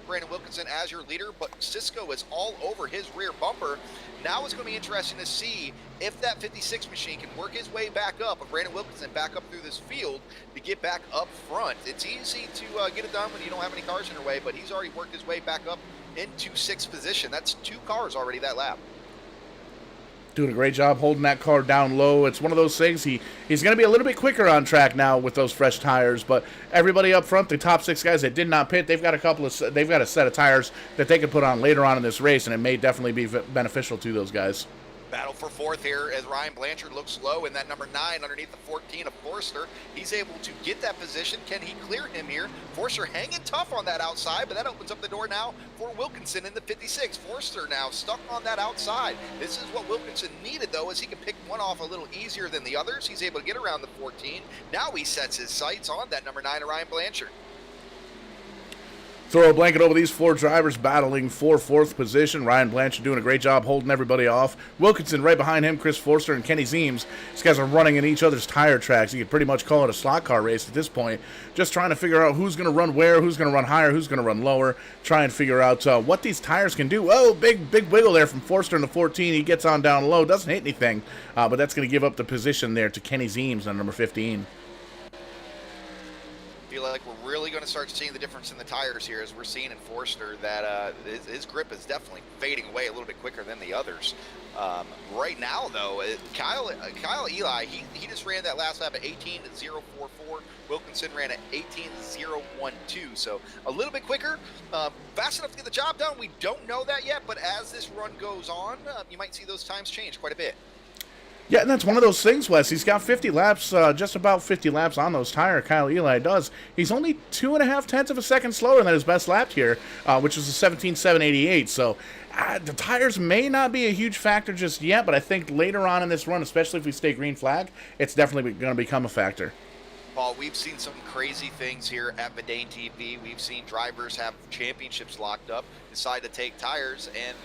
Brandon Wilkinson as your leader, but Cisco is all over his rear bumper. Now it's going to be interesting to see if that 56 machine can work his way back up, and Brandon Wilkinson back up through this field to get back up front. It's easy to get it done when you don't have any cars in your way, but he's already worked his way back up into 6th position. That's 2 cars already that lap. Doing a great job holding that car down low. It's one of those things. He's going to be a little bit quicker on track now with those fresh tires. But everybody up front, the top 6 guys that did not pit, they've got a set of tires that they can put on later on in this race, and it may definitely be beneficial to those guys. Battle for 4th here as Ryan Blanchard looks low in that number 9 underneath the 14 of Forster. He's able to get that position. Can he clear him here? Forster hanging tough on that outside, but that opens up the door now for Wilkinson in the 56. Forster now stuck on that outside. This is what Wilkinson needed, though, as he can pick one off a little easier than the others. He's able to get around the 14. Now he sets his sights on that number 9 of Ryan Blanchard. Throw a blanket over these 4 drivers battling for 4th position. Ryan Blanchard doing a great job holding everybody off. Wilkinson right behind him, Chris Forster and Kenny Zeems. These guys are running in each other's tire tracks. You could pretty much call it a slot car race at this point. Just trying to figure out who's going to run where, who's going to run higher, who's going to run lower. Try and figure out what these tires can do. Oh, big wiggle there from Forster in the 14. He gets on down low, doesn't hit anything, but that's going to give up the position there to Kenny Zeems on number 15. Feel like we're really going to start seeing the difference in the tires here, as we're seeing in Forster that his grip is definitely fading away a little bit quicker than the others. Right now, though, Kyle Eli, he just ran that last lap at 18.044. Wilkinson ran at 18.012, so a little bit quicker. Fast enough to get the job done. We don't know that yet, but as this run goes on, you might see those times change quite a bit. Yeah, and that's one of those things, Wes. He's got 50 laps, just about 50 laps on those tires. Kyle Eli does. He's only 2.5 tenths of a second slower than his best lap here, which is a 17.788. So the tires may not be a huge factor just yet, but I think later on in this run, especially if we stay green flag, it's definitely going to become a factor. Paul, we've seen some crazy things here at Verdane TV. We've seen drivers have championships locked up, decide to take tires, and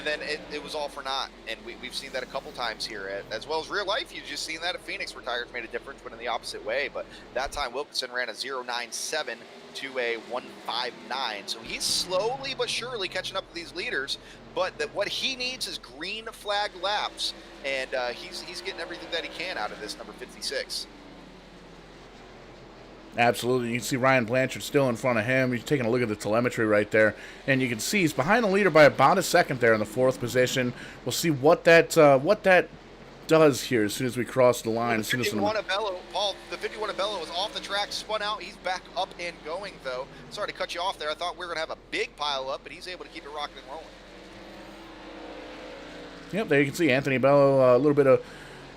then it was all for naught. And we've seen that a couple times here, as well as real life. You've just seen that at Phoenix, where tires made a difference, but in the opposite way. But that time, Wilkinson ran a 0.97 to a 1.59. So he's slowly but surely catching up to these leaders. But what he needs is green flag laps, and he's getting everything that he can out of this number 56. Absolutely. You can see Ryan Blanchard still in front of him. He's taking a look at the telemetry right there. And you can see he's behind the leader by about a second there in the 4th position. We'll see what that does here as soon as we cross the line. The 51 Abello, Paul, the 51 Abello was off the track, spun out. He's back up and going, though. Sorry to cut you off there. I thought we were going to have a big pile up, but he's able to keep it rocking and rolling. Yep, there you can see Anthony Abello, a little bit of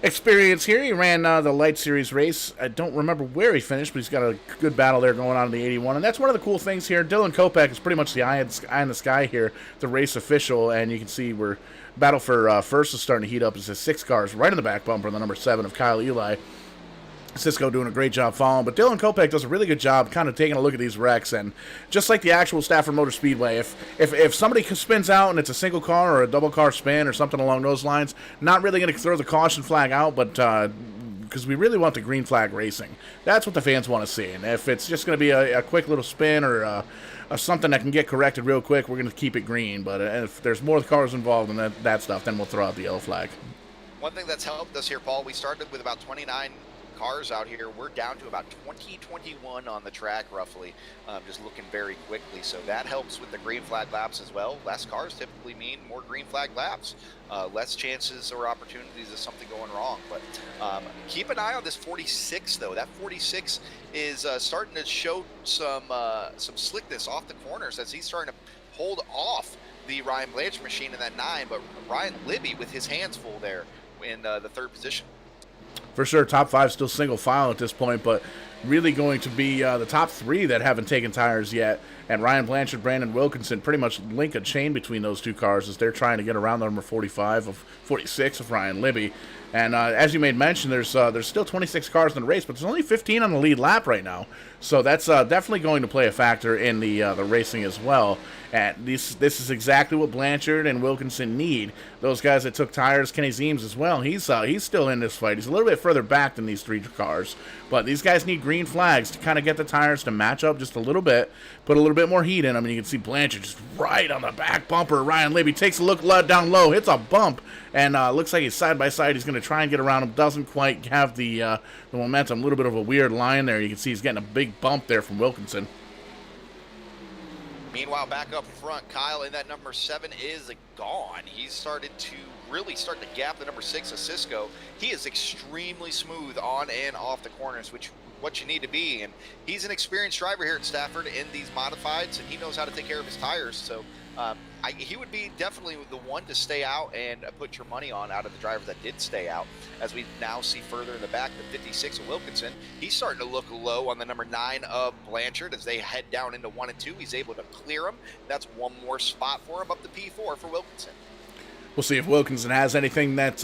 experience here. He ran the Light Series race. I don't remember where he finished, but he's got a good battle there going on in the 81. And that's one of the cool things here. Dylan Kopech is pretty much the eye in the sky here, the race official. And you can see we're battle for first is starting to heat up as the 6 cars right in the back bumper on the number 7 of Kyle Eli. Cisco doing a great job following, but Dylan Kopech does a really good job kind of taking a look at these wrecks, and just like the actual Stafford Motor Speedway, if somebody spins out and it's a single car or a double car spin or something along those lines, not really going to throw the caution flag out, but because we really want the green flag racing. That's what the fans want to see, and if it's just going to be a quick little spin or something that can get corrected real quick, we're going to keep it green, but if there's more cars involved in that stuff, then we'll throw out the yellow flag. One thing that's helped us here, Paul, we started with about 29 cars out here. We're down to about 21 on the track, roughly, just looking very quickly. So that helps with the green flag laps as well. Less cars typically mean more green flag laps, less chances or opportunities of something going wrong. But keep an eye on this 46, though. That 46 is starting to show some slickness off the corners as he's starting to hold off the Ryan Blanchard machine in that 9. But Ryan Libby with his hands full there in the 3rd position. For sure, top 5 still single file at this point, but really going to be the top 3 that haven't taken tires yet. And Ryan Blanchard, Brandon Wilkinson pretty much link a chain between those 2 cars as they're trying to get around the number 46 of Ryan Libby. And as you made mention, there's still 26 cars in the race, but there's only 15 on the lead lap right now. So that's definitely going to play a factor in the racing as well. And this is exactly what Blanchard and Wilkinson need. Those guys that took tires, Kenny Zeems as well, he's still in this fight. He's a little bit further back than these 3 cars. But these guys need green flags to kind of get the tires to match up just a little bit, put a little bit more heat in them. And you can see Blanchard just right on the back bumper. Ryan Libby takes a look down low, hits a bump, and looks like he's side by side. He's going to try and get around him. Doesn't quite have the momentum. A little bit of a weird line there. You can see he's getting a big bump there from Wilkinson. Meanwhile, back up front, Kyle in that number 7 is gone. He's started to really start to gap the number 6 of Cisco. He is extremely smooth on and off the corners, which what you need to be. And he's an experienced driver here at Stafford in these modifieds, and he knows how to take care of his tires. So he would be definitely the one to stay out and put your money on out of the drivers that did stay out. As we now see further in the back, the 56 of Wilkinson, he's starting to look low on the number 9 of Blanchard as they head down into 1 and 2. He's able to clear him. That's one more spot for him up the P4 for Wilkinson. We'll see if Wilkinson has anything that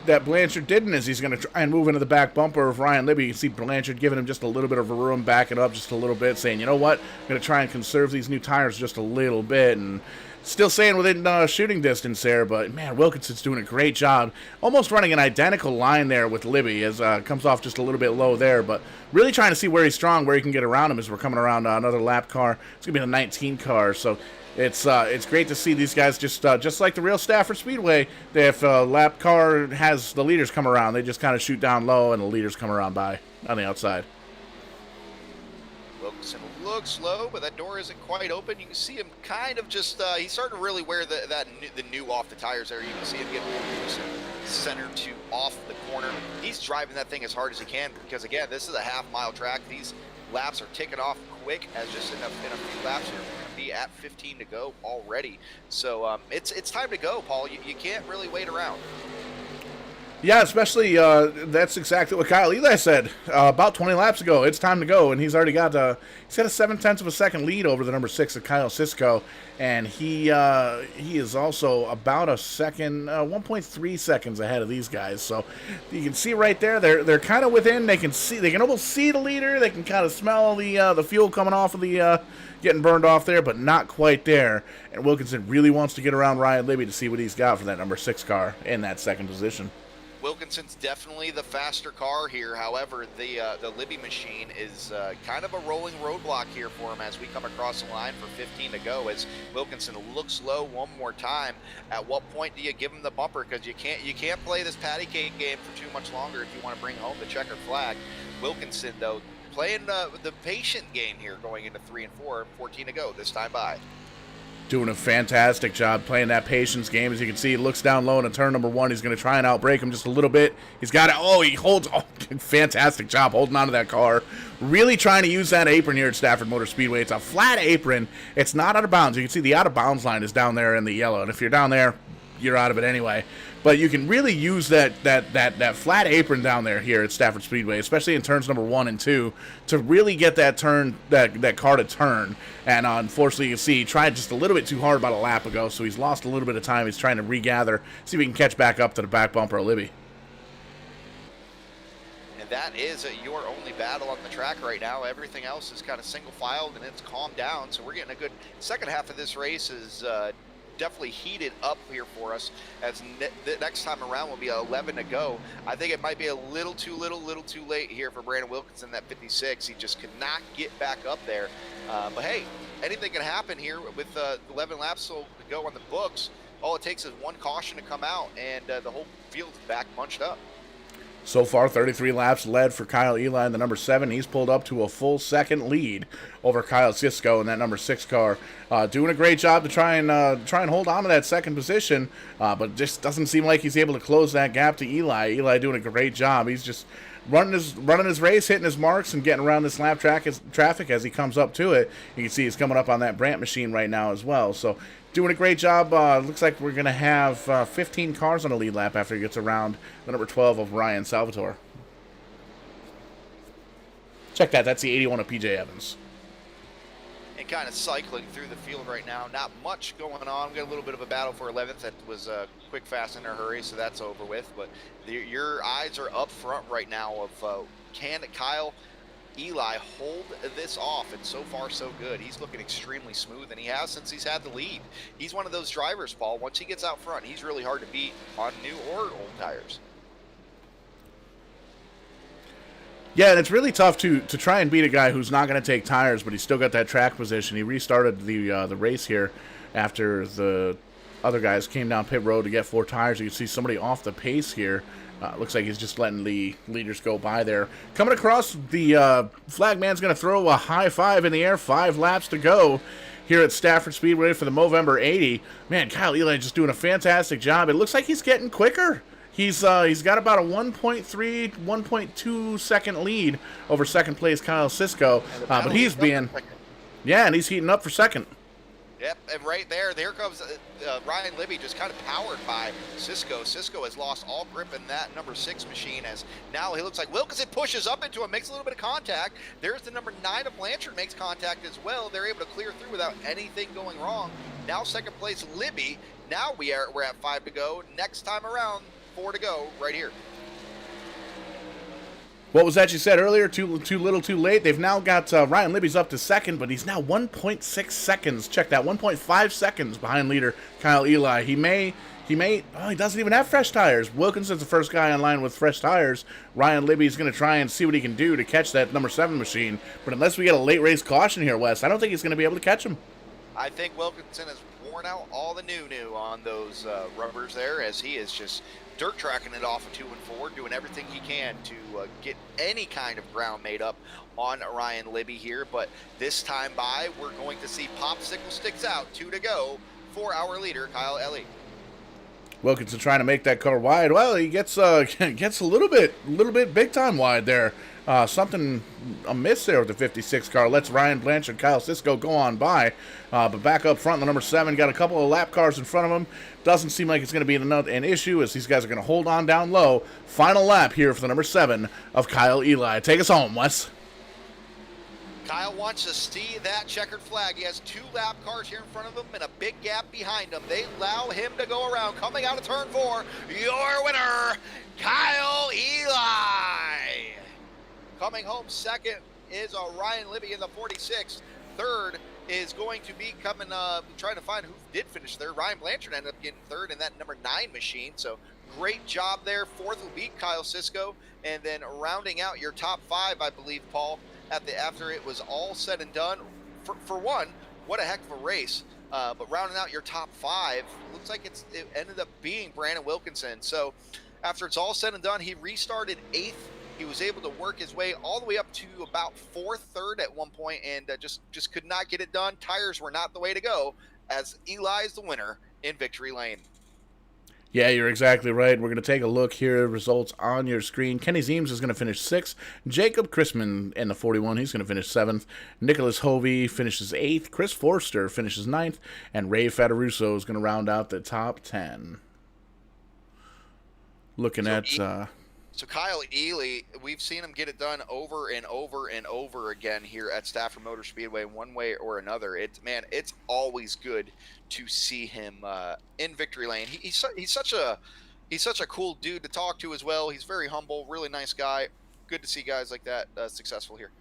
that Blanchard didn't is he's going to try and move into the back bumper of Ryan Libby. You can see Blanchard giving him just a little bit of room, backing up just a little bit, saying, you know what, I'm going to try and conserve these new tires just a little bit, and still staying within shooting distance there, but man, Wilkinson's doing a great job, almost running an identical line there with Libby, as comes off just a little bit low there, but really trying to see where he's strong, where he can get around him as we're coming around another lap car. It's going to be the 19 car, so it's great to see these guys just like the real Stafford Speedway. If a lap car has the leaders come around, they just kind of shoot down low, and the leaders come around by on the outside. Wilkinson looks low, but that door isn't quite open. You can see him kind of just, he's starting to really wear the new off the tires there. You can see him getting center to off the corner. He's driving that thing as hard as he can because, again, this is a half-mile track. These laps are ticking off quick, as just in a few laps here. We're going to be at 15 to go already. So it's time to go, Paul. You can't really wait around. Yeah, especially that's exactly what Kyle Eli said about 20 laps ago. It's time to go, and he's already got a 7/10 of a second lead over the number 6 of Kyle Cisco, and he is also about a second, 1.3 seconds ahead of these guys. So you can see right there, they're kind of within. They can almost see the leader. They can kind of smell the fuel coming off of the getting burned off there, but not quite there. And Wilkinson really wants to get around Ryan Libby to see what he's got for that number 6 car in that second position. Wilkinson's definitely the faster car here. However, the Libby machine is kind of a rolling roadblock here for him as we come across the line for 15 to go. As Wilkinson looks low one more time, at what point do you give him the bumper? Because you can't play this patty cake game for too much longer if you want to bring home the checkered flag. Wilkinson, though, playing the patient game here going into 3 and 4, 14 to go this time by. Doing a fantastic job playing that patience game. As you can see, he looks down low in turn number 1. He's going to try and outbrake him just a little bit. He's got it. Oh, he holds. Oh, fantastic job holding on to that car. Really trying to use that apron here at Stafford Motor Speedway. It's a flat apron. It's not out of bounds. You can see the out of bounds line is down there in the yellow. And if you're down there, you're out of it anyway. But you can really use that flat apron down there here at Stafford Speedway, especially in turns number 1 and 2, to really get that car to turn. And unfortunately, you can see he tried just a little bit too hard about a lap ago, so he's lost a little bit of time. He's trying to regather, see if he can catch back up to the back bumper of Libby. And that is your only battle on the track right now. Everything else is kind of single-filed, and it's calmed down. So we're getting a good second half of this race is definitely heated up here for us, as the next time around will be 11 to go. I think it might be a little too late here for Brandon Wilkinson, that 56. He just cannot get back up there. But hey, anything can happen here with 11 laps to go on the books. All it takes is one caution to come out, and the whole field's back bunched up. So far, 33 laps led for Kyle Eli in the number 7. He's pulled up to a full second lead over Kyle Cisco in that number 6 car. Doing a great job to try and hold on to that second position, but just doesn't seem like he's able to close that gap to Eli. Eli doing a great job. He's just running his race, hitting his marks, and getting around this lap traffic as he comes up to it. You can see he's coming up on that Brandt machine right now as well. So doing a great job. Looks like we're going to have 15 cars on the lead lap after he gets around the number 12 of Ryan Salvatore. Check that. That's the 81 of PJ Evans. And kind of cycling through the field right now. Not much going on. We got a little bit of a battle for 11th. That was quick, fast, in a hurry, so that's over with. But your eyes are up front right now of can Kyle Eli hold this off, and so far so good. He's looking extremely smooth, and he has since he's had the lead. He's one of those drivers, Paul, once he gets out front, he's really hard to beat on new or old tires. Yeah, and it's really tough to try and beat a guy who's not going to take tires, but he's still got that track position. He restarted the race here after the other guys came down pit road to get 4 tires. You can see somebody off the pace here. Looks like he's just letting the leaders go by there. Coming across, the flag man's going to throw a high 5 in the air. 5 laps to go here at Stafford Speedway for the Movember 80. Man, Kyle Eli just doing a fantastic job. It looks like he's getting quicker. He's got about a 1.3, 1.2 second lead over second place Kyle Cisco. But he's being, yeah, and he's heating up for second. Yep, and right there comes Ryan Libby, just kind of powered by Cisco. Cisco has lost all grip in that number 6 machine, as now he looks like Wilkinson pushes up into him, makes a little bit of contact. There's the number 9 of Blanchard, makes contact as well. They're able to clear through without anything going wrong. Now second place Libby. Now we're at 5 to go. Next time around, 1:04 to go right here. What was that you said earlier? Too little, too late. They've now got Ryan Libby's up to second, but he's now 1.6 seconds. Check that, 1.5 seconds behind leader Kyle Eli. He doesn't even have fresh tires. Wilkinson's the first guy on line with fresh tires. Ryan Libby's going to try and see what he can do to catch that number 7 machine. But unless we get a late race caution here, Wes, I don't think he's going to be able to catch him. I think Wilkinson has worn out all the new on those rubbers there, as he is just dirt tracking it off of 2 and 4, doing everything he can to get any kind of ground made up on Ryan Libby here. But this time by, we're going to see popsicle sticks out, 2 to go for our leader, Kyle Ellie. Wilkinson trying to make that car wide. Well, he gets a little bit big time wide there. Something amiss there with the 56 car. Lets Ryan Blanchard and Kyle Cisco go on by. But back up front, the number 7 got a couple of lap cars in front of him. Doesn't seem like it's going to be an issue, as these guys are going to hold on down low. Final lap here for the number 7 of Kyle Eli. Take us home, Wes. Kyle wants to see that checkered flag. He has 2 lap cars here in front of him and a big gap behind him. They allow him to go around. Coming out of turn 4, your winner, Kyle Eli. Coming home second is Ryan Libby in the 46. Third is going to be coming, trying to find who did finish third. Ryan Blanchard ended up getting third in that number 9 machine. So great job there. Fourth will be Kyle Cisco. And then rounding out your top 5, I believe, Paul, after it was all said and done. For one, what a heck of a race. But rounding out your top 5, looks like it ended up being Brandon Wilkinson. So after it's all said and done, he restarted 8th. He was able to work his way all the way up to about 4th, 3rd at one point, and just could not get it done. Tires were not the way to go, as Eli is the winner in victory lane. Yeah, you're exactly right. We're going to take a look here. Results on your screen. Kenny Zeems is going to finish 6th. Jacob Chrisman in the 41, he's going to finish 7th. Nicholas Hovey finishes 8th. Chris Forster finishes 9th. And Ray Fataruso is going to round out the top 10. Looking at... So Kyle Ely, we've seen him get it done over and over and over again here at Stafford Motor Speedway, one way or another. It's always good to see him in victory lane. He's such a cool dude to talk to as well. He's very humble, really nice guy. Good to see guys like that successful here.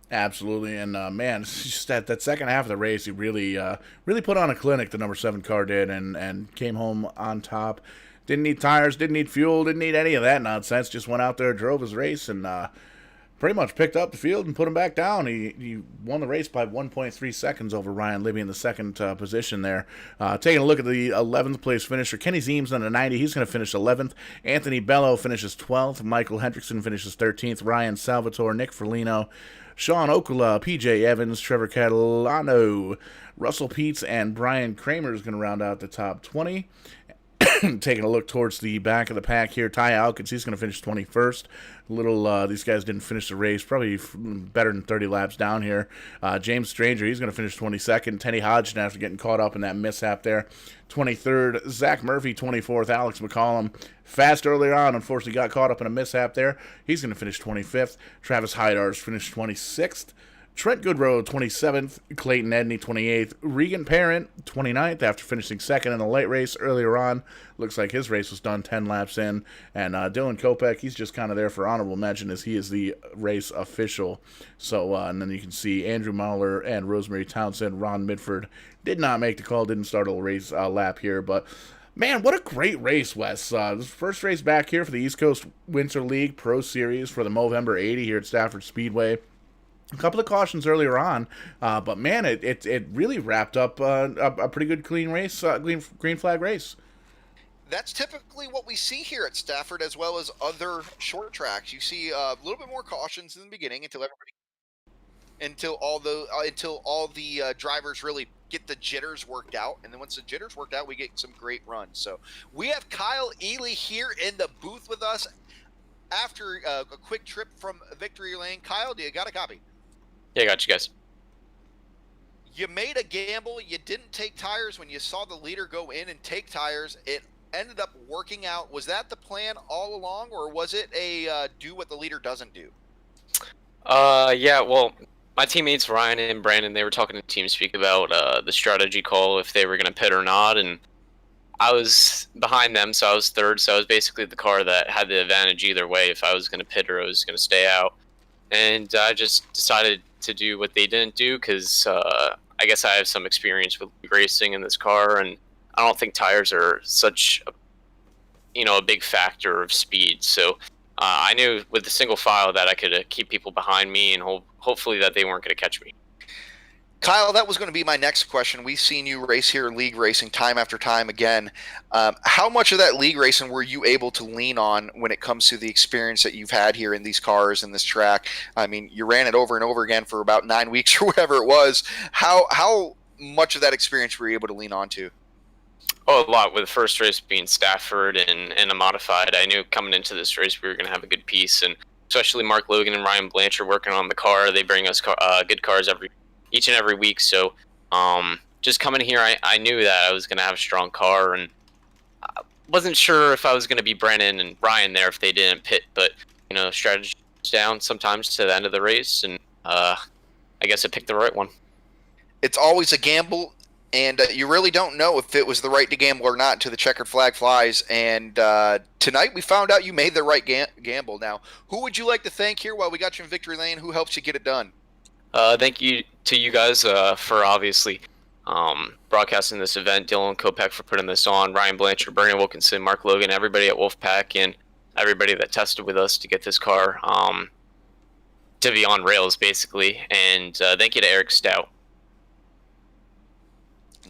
Absolutely, and man, it's just that second half of the race, he really put on a clinic. The number 7 car did, and came home on top. Didn't need tires, didn't need fuel, didn't need any of that nonsense. Just went out there, drove his race, and pretty much picked up the field and put him back down. He won the race by 1.3 seconds over Ryan Libby in the second position there. Taking a look at the 11th place finisher, Kenny Zeems on a 90. He's going to finish 11th. Anthony Bello finishes 12th. Michael Hendrickson finishes 13th. Ryan Salvatore, Nick Ferlino, Sean Okula, PJ Evans, Trevor Catalano, Russell Peets, and Brian Kramer is going to round out the top 20. Taking a look towards the back of the pack here, Ty Alkins, he's going to finish 21st. These guys didn't finish the race, probably better than 30 laps down here. James Stranger, he's going to finish 22nd. Teddy Hodgson, after getting caught up in that mishap there, 23rd. Zach Murphy, 24th. Alex McCollum, fast earlier on, unfortunately got caught up in a mishap there. He's going to finish 25th. Travis Hydars finished 26th. Trent Goodrow, 27th. Clayton Edney, 28th. Regan Parent, 29th, after finishing 2nd in the light race earlier on. Looks like his race was done 10 laps in. And Dylan Kopech, he's just kind of there for honorable mention, as he is the race official. So, and then you can see Andrew Mahler and Rosemary Townsend. Ron Midford did not make the call, didn't start a race lap here, but... Man, what a great race, Wes. This first race back here for the East Coast Winter League Pro Series for the Movember 80 here at Stafford Speedway. A couple of cautions earlier on, but man, it really wrapped up a pretty good clean race, green flag race. That's typically what we see here at Stafford, as well as other short tracks. You see a little bit more cautions in the beginning until all the drivers really get the jitters worked out, and then once the jitters worked out, we get some great runs. So we have Kyle Ely here in the booth with us after a quick trip from victory lane. Kyle, do you got a copy? Yeah, I got you guys. You made a gamble. You didn't take tires when you saw the leader go in and take tires. It ended up working out. Was that the plan all along, or was it a do what the leader doesn't do? Yeah, well, my teammates Ryan and Brandon, they were talking to TeamSpeak about the strategy call, if they were going to pit or not, and I was behind them, so I was third. So I was basically the car that had the advantage either way if I was going to pit or I was going to stay out. And I just decided to do what they didn't do because I guess I have some experience with racing in this car, and I don't think tires are such a big factor of speed. So I knew with the single file that I could keep people behind me and hopefully that they weren't going to catch me. Kyle, that was going to be my next question. We've seen you race here in league racing time after time again. How much of that league racing were you able to lean on when it comes to the experience that you've had here in these cars and this track? I mean, you ran it over and over again for about 9 weeks or whatever it was. How much of that experience were you able to lean on to? Oh, a lot. With the first race being Stafford and a modified, I knew coming into this race we were going to have a good piece, and especially Mark Logan and Ryan Blanchard working on the car. They bring us good cars each and every week. So just coming here, I knew that I was going to have a strong car, and I wasn't sure if I was going to be Brennan and Ryan there if they didn't pit, but strategy goes down sometimes to the end of the race, and I guess I picked the right one. It's always a gamble, and you really don't know if it was the right to gamble or not until the checkered flag flies. And tonight we found out you made the right gamble. Now, who would you like to thank here while we got you in victory lane? Who helps you get it done? Thank you to you guys for obviously broadcasting this event, Dylan Kopech for putting this on, Ryan Blanchard, Bernie Wilkinson, Mark Logan, everybody at Wolfpack, and everybody that tested with us to get this car to be on rails, basically. And thank you to Eric Stout.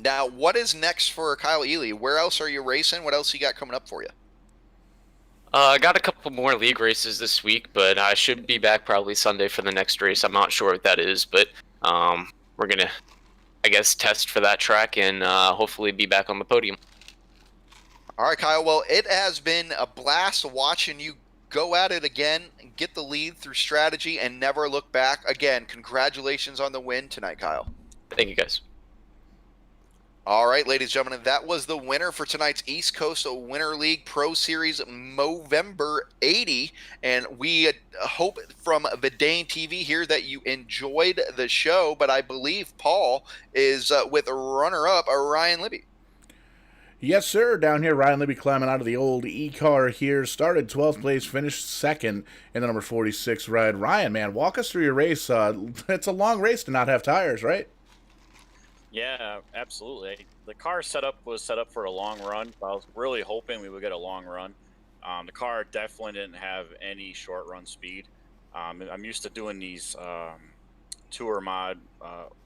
Now, what is next for Kyle Ely? Where else are you racing? What else you got coming up for you? I got a couple more league races this week, but I should be back probably Sunday for the next race. I'm not sure what that is, but we're going to, I guess, test for that track and hopefully be back on the podium. All right, Kyle. Well, it has been a blast watching you go at it again, get the lead through strategy, and never look back. Again, congratulations on the win tonight, Kyle. Thank you, guys. All right, ladies and gentlemen, that was the winner for tonight's East Coast Winter League Pro Series Movember 80. And we hope from Vidane TV here that you enjoyed the show. But I believe Paul is with runner-up Ryan Libby. Yes, sir. Down here, Ryan Libby climbing out of the old E-car here. Started 12th place, finished second in the number 46 ride. Ryan, man, walk us through your race. It's a long race to not have tires, right? Yeah, absolutely. The car was set up for a long run. I was really hoping we would get a long run. The car definitely didn't have any short run speed. I'm used to doing these tour mod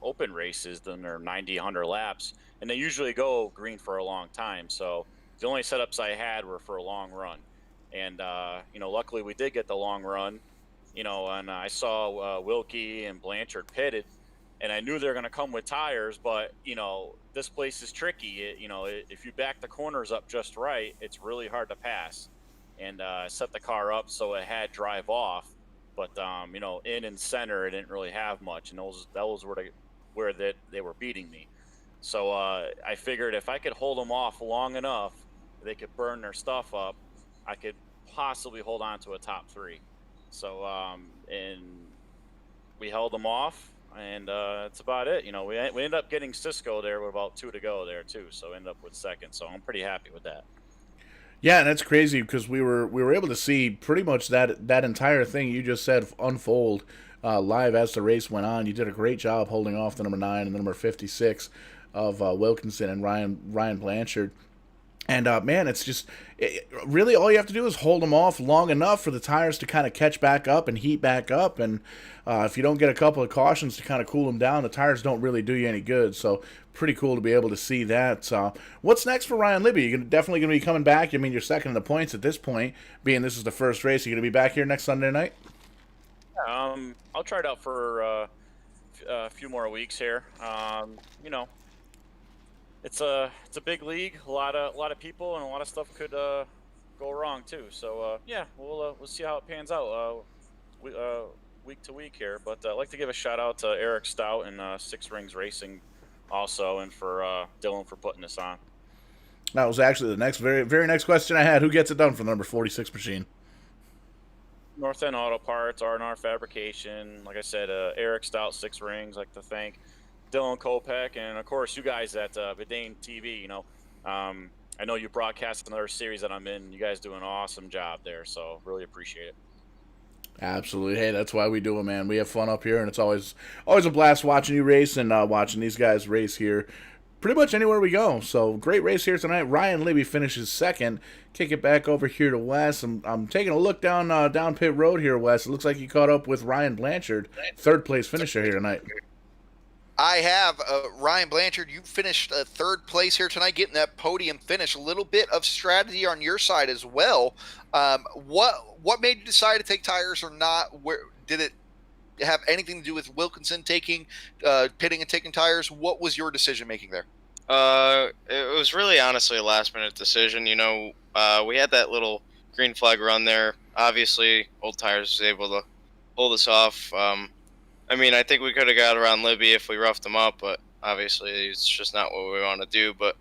open races, then they're 90, 100 laps, and they usually go green for a long time. So the only setups I had were for a long run. And, luckily we did get the long run, and I saw Wilkie and Blanchard pitted. And I knew they were going to come with tires, but, this place is tricky. If you back the corners up just right, it's really hard to pass. And I set the car up so it had drive off. But, in and center, it didn't really have much. And those were where they were beating me. So I figured if I could hold them off long enough, they could burn their stuff up, I could possibly hold on to a top three. So, and we held them off. And that's about it. We ended up getting Cisco there with about 2 to go there too, so ended up with second. So I'm pretty happy with that. Yeah, and that's crazy because we were able to see pretty much that entire thing you just said unfold live as the race went on. You did a great job holding off the number 9 and the number 56 of Wilkinson and Ryan Blanchard. And, man, it's just really all you have to do is hold them off long enough for the tires to kind of catch back up and heat back up. And if you don't get a couple of cautions to kind of cool them down, the tires don't really do you any good. So pretty cool to be able to see that. What's next for Ryan Libby? You're definitely going to be coming back. I mean, you're second in the points at this point, being this is the first race. You're going to be back here next Sunday night? I'll try it out for a few more weeks here. It's a big league, a lot of people, and a lot of stuff could go wrong too. So yeah, we'll see how it pans out week to week here. But I'd like to give a shout out to Eric Stout and Six Rings Racing also, and for Dylan for putting this on. That was actually the very next question I had. Who gets it done for the number 46 machine? North End Auto Parts, R&R Fabrication. Like I said, Eric Stout, Six Rings. I'd like to thank Dylan Kopech, and of course you guys at Vidane TV. I know you broadcast another series that I'm in. You guys do an awesome job there, so really appreciate it. Absolutely. Hey, that's why we do it, man. We have fun up here, and it's always a blast watching you race and watching these guys race here pretty much anywhere we go. So, great race here tonight. Ryan Libby finishes second. Kick it back over here to Wes. I'm taking a look down pit road here, Wes. It looks like you caught up with Ryan Blanchard, third place finisher here tonight. I have Ryan Blanchard. You finished third place here tonight, getting that podium finish. A little bit of strategy on your side as well. What made you decide to take tires or not? Where did it have anything to do with Wilkinson taking pitting and taking tires? What was your decision making there? It was really honestly a last minute decision. You know, we had that little green flag run there. Obviously, Old Tires was able to pull this off. I mean, I think we could have got around Libby if we roughed him up, but obviously it's just not what we want to do. But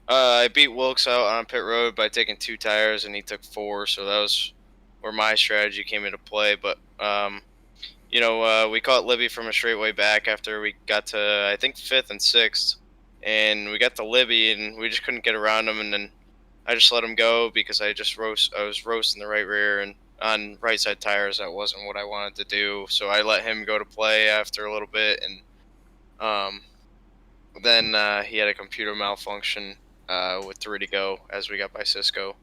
I beat Wilkes out on pit road by taking 2 tires, and he took 4, so that was where my strategy came into play. But we caught Libby from a straightaway back after we got to, I think, 5th and 6th, and we got to Libby, and we just couldn't get around him, and then I just let him go because I was roasting the right rear, and on right side tires, that wasn't what I wanted to do. So I let him go to play after a little bit, and then he had a computer malfunction with 3 to go as we got by Cisco.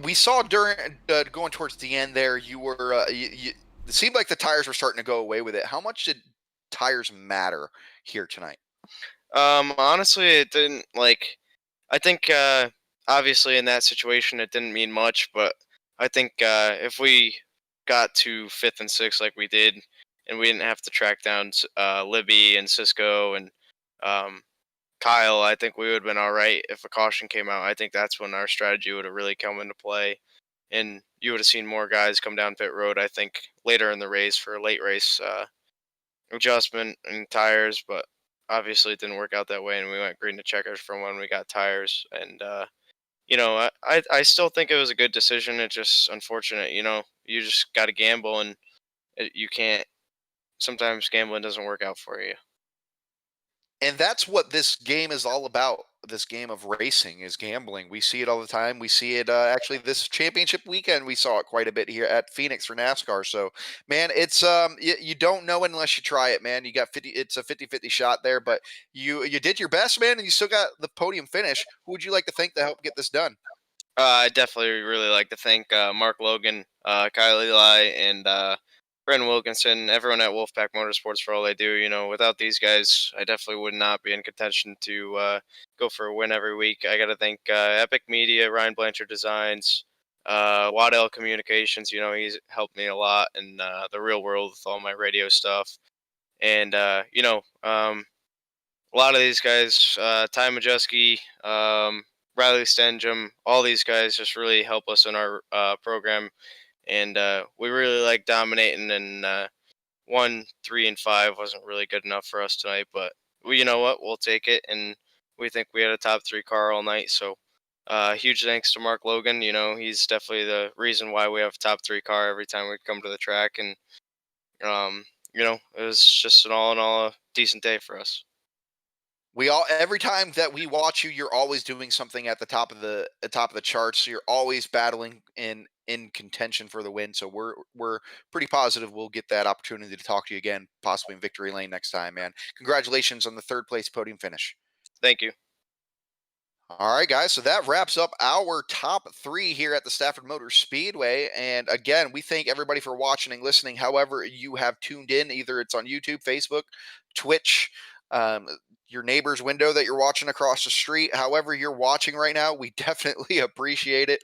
We saw during going towards the end there, you were it seemed like the tires were starting to go away with it. How much did tires matter here tonight? Honestly, it didn't. I think obviously in that situation it didn't mean much, but I think if we got to 5th and 6th like we did, and we didn't have to track down Libby and Cisco and Kyle, I think we would have been all right if a caution came out. I think that's when our strategy would have really come into play, and you would have seen more guys come down pit road, I think, later in the race for a late race adjustment and tires, but obviously it didn't work out that way, and we went green to checkers from when we got tires. And I still think it was a good decision. It's just unfortunate, you just got to gamble, and you can't. Sometimes gambling doesn't work out for you. And that's what this game is all about. This game of racing is gambling. We see it all the time. We see it actually this championship weekend. We saw it quite a bit here at Phoenix for NASCAR. So, man, it's you don't know unless you try it, man. You got 50. It's a 50-50 shot there, but you did your best, man, and you still got the podium finish. Who would you like to thank to help get this done? I definitely really like to thank Mark Logan, Kyle Eli, and Brendan Wilkinson, everyone at Wolfpack Motorsports for all they do. Without these guys, I definitely would not be in contention to go for a win every week. I got to thank Epic Media, Ryan Blanchard Designs, Waddell Communications. He's helped me a lot in the real world with all my radio stuff. And, a lot of these guys, Ty Majewski, Riley Stenjum, all these guys just really help us in our program. And we really like dominating, and 1, 3, and 5 wasn't really good enough for us tonight. But you know what? We'll take it, and we think we had a top 3 car all night. So huge thanks to Mark Logan. He's definitely the reason why we have a top 3 car every time we come to the track. And it was just an all in all a decent day for us. Every time that we watch you, you're always doing something at the top of the charts. So you're always battling in contention for the win. So we're pretty positive we'll get that opportunity to talk to you again, possibly in victory lane next time, man. Congratulations on the 3rd place podium finish. Thank you. All right, guys. So that wraps up our top 3 here at the Stafford Motor Speedway. And again, we thank everybody for watching and listening. However you have tuned in, either it's on YouTube, Facebook, Twitch, your neighbor's window that you're watching across the street. However you're watching right now, we definitely appreciate it.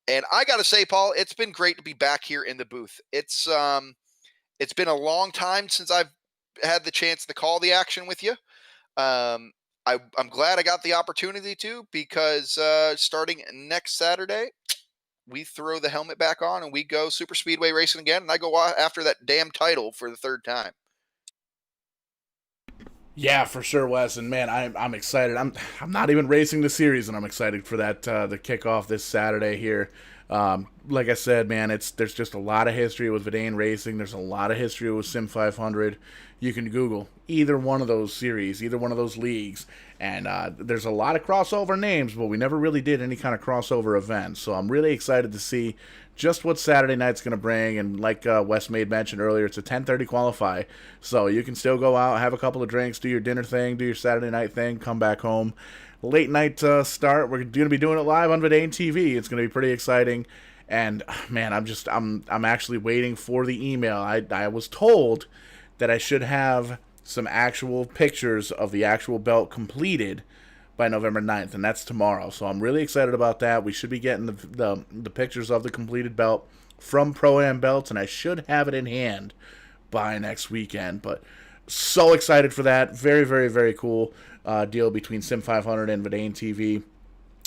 And I got to say, Paul, it's been great to be back here in the booth. It's been a long time since I've had the chance to call the action with you. I'm glad I got the opportunity to, because starting next Saturday, we throw the helmet back on and we go super speedway racing again. And I go after that damn title for the 3rd time. Yeah, for sure, Wes. And man, I'm excited. I'm not even racing the series, and I'm excited for that the kickoff this Saturday here. Like I said, man, there's just a lot of history with Verdane Racing. There's a lot of history with Sim 500. You can Google either one of those series, either one of those leagues, and there's a lot of crossover names, but we never really did any kind of crossover events. So I'm really excited to see just what Saturday night's going to bring. And like Wes made mention earlier, it's a 10:30 qualify, so you can still go out, have a couple of drinks, do your dinner thing, do your Saturday night thing, come back home. Late night start. We're going to be doing it live on Verdane TV. It's going to be pretty exciting. And man, I'm actually waiting for the email. I was told that I should have some actual pictures of the actual belt completed by November 9th, and that's tomorrow. So I'm really excited about that. We should be getting the pictures of the completed belt from Pro-Am Belts, and I should have it in hand by next weekend. But so excited for that. Very, very, very cool deal between Sim 500 and Verdane TV.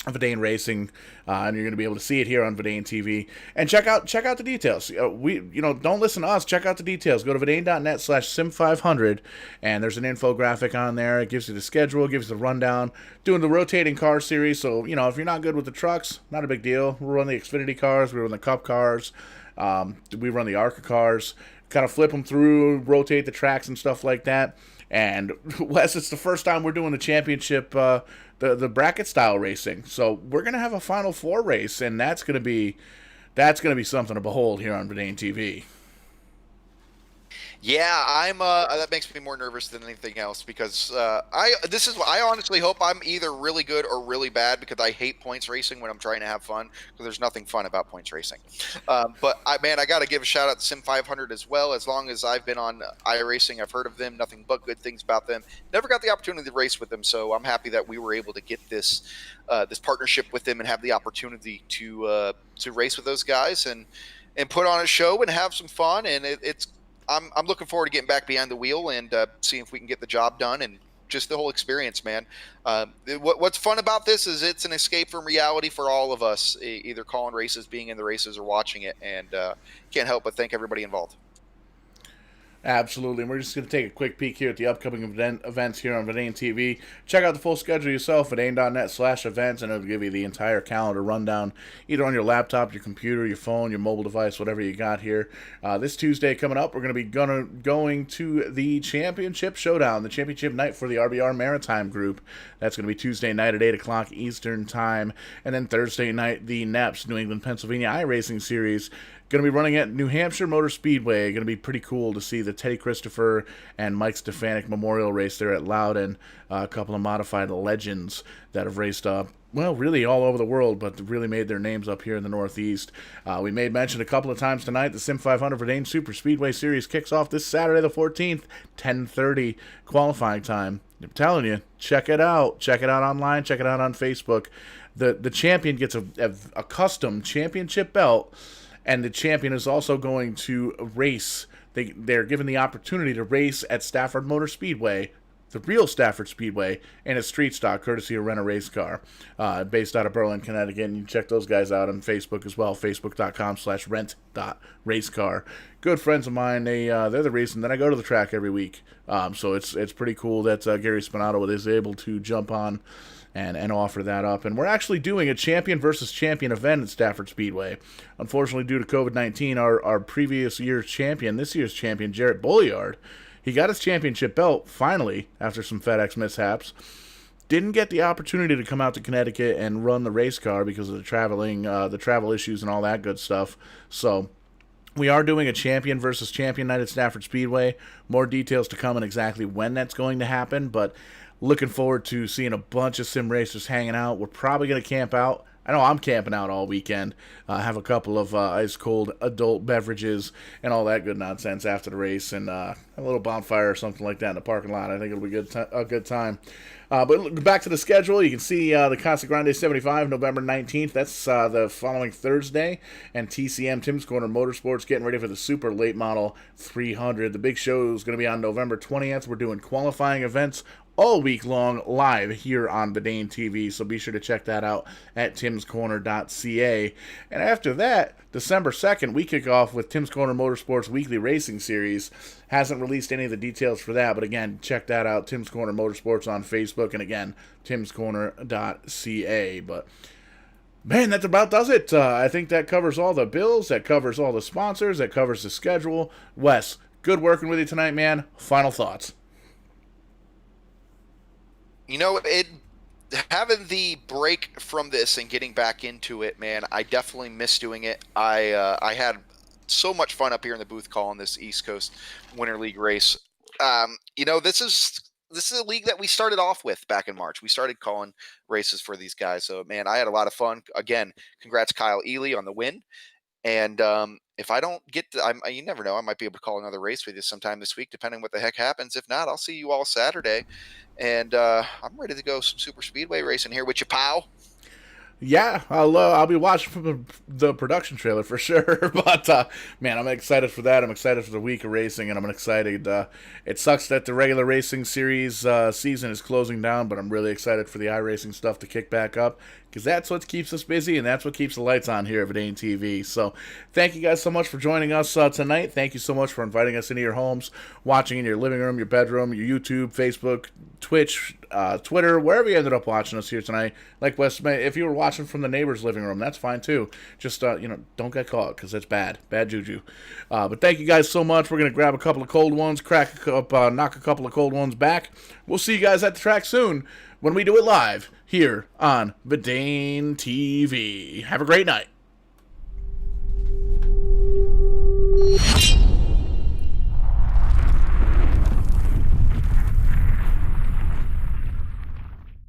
Verdane Racing, and you're going to be able to see it here on Verdane TV. And check out the details. Don't listen to us. Check out the details. Go to verdane.net/sim500, and there's an infographic on there. It gives you the schedule, gives you the rundown. Doing the rotating car series, so if you're not good with the trucks, not a big deal. We run the Xfinity cars, we run the Cup cars, we run the ARCA cars. Kind of flip them through, rotate the tracks and stuff like that. And Wes, it's the first time we're doing the championship, the bracket style racing. So we're gonna have a Final Four race, and that's gonna be something to behold here on Verdane TV. Yeah, I'm. That makes me more nervous than anything else because I honestly hope I'm either really good or really bad because I hate points racing when I'm trying to have fun because there's nothing fun about points racing. But I got to give a shout out to Sim 500 as well. As long as I've been on iRacing, I've heard of them, nothing but good things about them. Never got the opportunity to race with them, so I'm happy that we were able to get this partnership with them and have the opportunity to race with those guys and put on a show and have some fun. And I'm looking forward to getting back behind the wheel and seeing if we can get the job done and just the whole experience, man. What's fun about this is it's an escape from reality for all of us, either calling races, being in the races, or watching it. And can't help but thank everybody involved. Absolutely. And we're just going to take a quick peek here at the upcoming events here on Verdane TV. Check out the full schedule yourself, verdane.net/events, and it'll give you the entire calendar rundown, either on your laptop, your computer, your phone, your mobile device, whatever you got here. This Tuesday coming up, we're going to be going to the Championship Showdown, the championship night for the RBR Maritime Group. That's going to be Tuesday night at 8 o'clock Eastern Time. And then Thursday night, the NEPS, New England, Pennsylvania iRacing Series, going to be running at New Hampshire Motor Speedway. Going to be pretty cool to see the Teddy Christopher and Mike Stefanik Memorial Race there at Loudon. A couple of modified legends that have raced up, really all over the world, but really made their names up here in the Northeast. We made mention a couple of times tonight, the Sim 500 Verdane Super Speedway Series kicks off this Saturday the 14th, 10:30 qualifying time. I'm telling you, check it out. Check it out online. Check it out on Facebook. The champion gets a custom championship belt, and the champion is also going to race. They're given the opportunity to race at Stafford Motor Speedway, the real Stafford Speedway, and a street stock courtesy of Rent a Race Car, based out of Berlin, Connecticut. And you can check those guys out on Facebook as well, facebook.com/rent.racecar. Good friends of mine. They're the reason that I go to the track every week. So it's pretty cool that Gary Spinato is able to jump on and offer that up. And we're actually doing a champion versus champion event at Stafford Speedway. Unfortunately, due to COVID-19, our previous year's champion, this year's champion, Jarrett Bolliard, he got his championship belt finally after some FedEx mishaps. Didn't get the opportunity to come out to Connecticut and run the race car because of the travel issues and all that good stuff. So we are doing a champion versus champion night at Stafford Speedway. More details to come on exactly when that's going to happen, but looking forward to seeing a bunch of sim racers hanging out. We're probably going to camp out. I know I'm camping out all weekend. Have a couple of ice-cold adult beverages and all that good nonsense after the race, and a little bonfire or something like that in the parking lot. I think it'll be a good time. But back to the schedule, you can see the Casa Grande 75, November 19th. That's the following Thursday. And TCM, Tim's Corner Motorsports, getting ready for the Super Late Model 300. The big show is going to be on November 20th. We're doing qualifying events all week long live here on Verdane TV, so be sure to check that out at timscorner.ca. And after that, December 2nd, we kick off with Tim's Corner Motorsports Weekly Racing Series. Hasn't released any of the details for that, but again, check that out, Tim's Corner Motorsports on Facebook, and again, timscorner.ca. But Man, that about does it. I think that covers all the bills, that covers all the sponsors, that covers the schedule. Wes, good working with you tonight, man. Final thoughts. You know, having the break from this and getting back into it, man, I definitely miss doing it. I had so much fun up here in the booth calling this East Coast Winter League race. You know, this is a league that we started off with back in March. We started calling races for these guys. So, man, I had a lot of fun. Again, congrats Kyle Ely on the win. And if I don't get you never know, I might be able to call another race with you sometime this week, depending what the heck happens. If not, I'll see you all Saturday. And I'm ready to go some super speedway racing here with you, pal. Yeah, I'll be watching from the production trailer for sure. But man, I'm excited for that. I'm excited for the week of racing, and I'm excited. It sucks that the regular racing series season is closing down, but I'm really excited for the iRacing stuff to kick back up, because that's what keeps us busy, and that's what keeps the lights on here at Vidane TV. So thank you guys so much for joining us tonight. Thank you so much for inviting us into your homes, watching in your living room, your bedroom, your YouTube, Facebook, Twitch, Twitter, wherever you ended up watching us here tonight. Like Wes, if you were watching from the neighbor's living room, that's fine too. Just don't get caught, because that's bad juju. But thank you guys so much. We're gonna grab a couple of cold ones, knock a couple of cold ones back. We'll see you guys at the track soon when we do it live here on Vidane TV. Have a great night.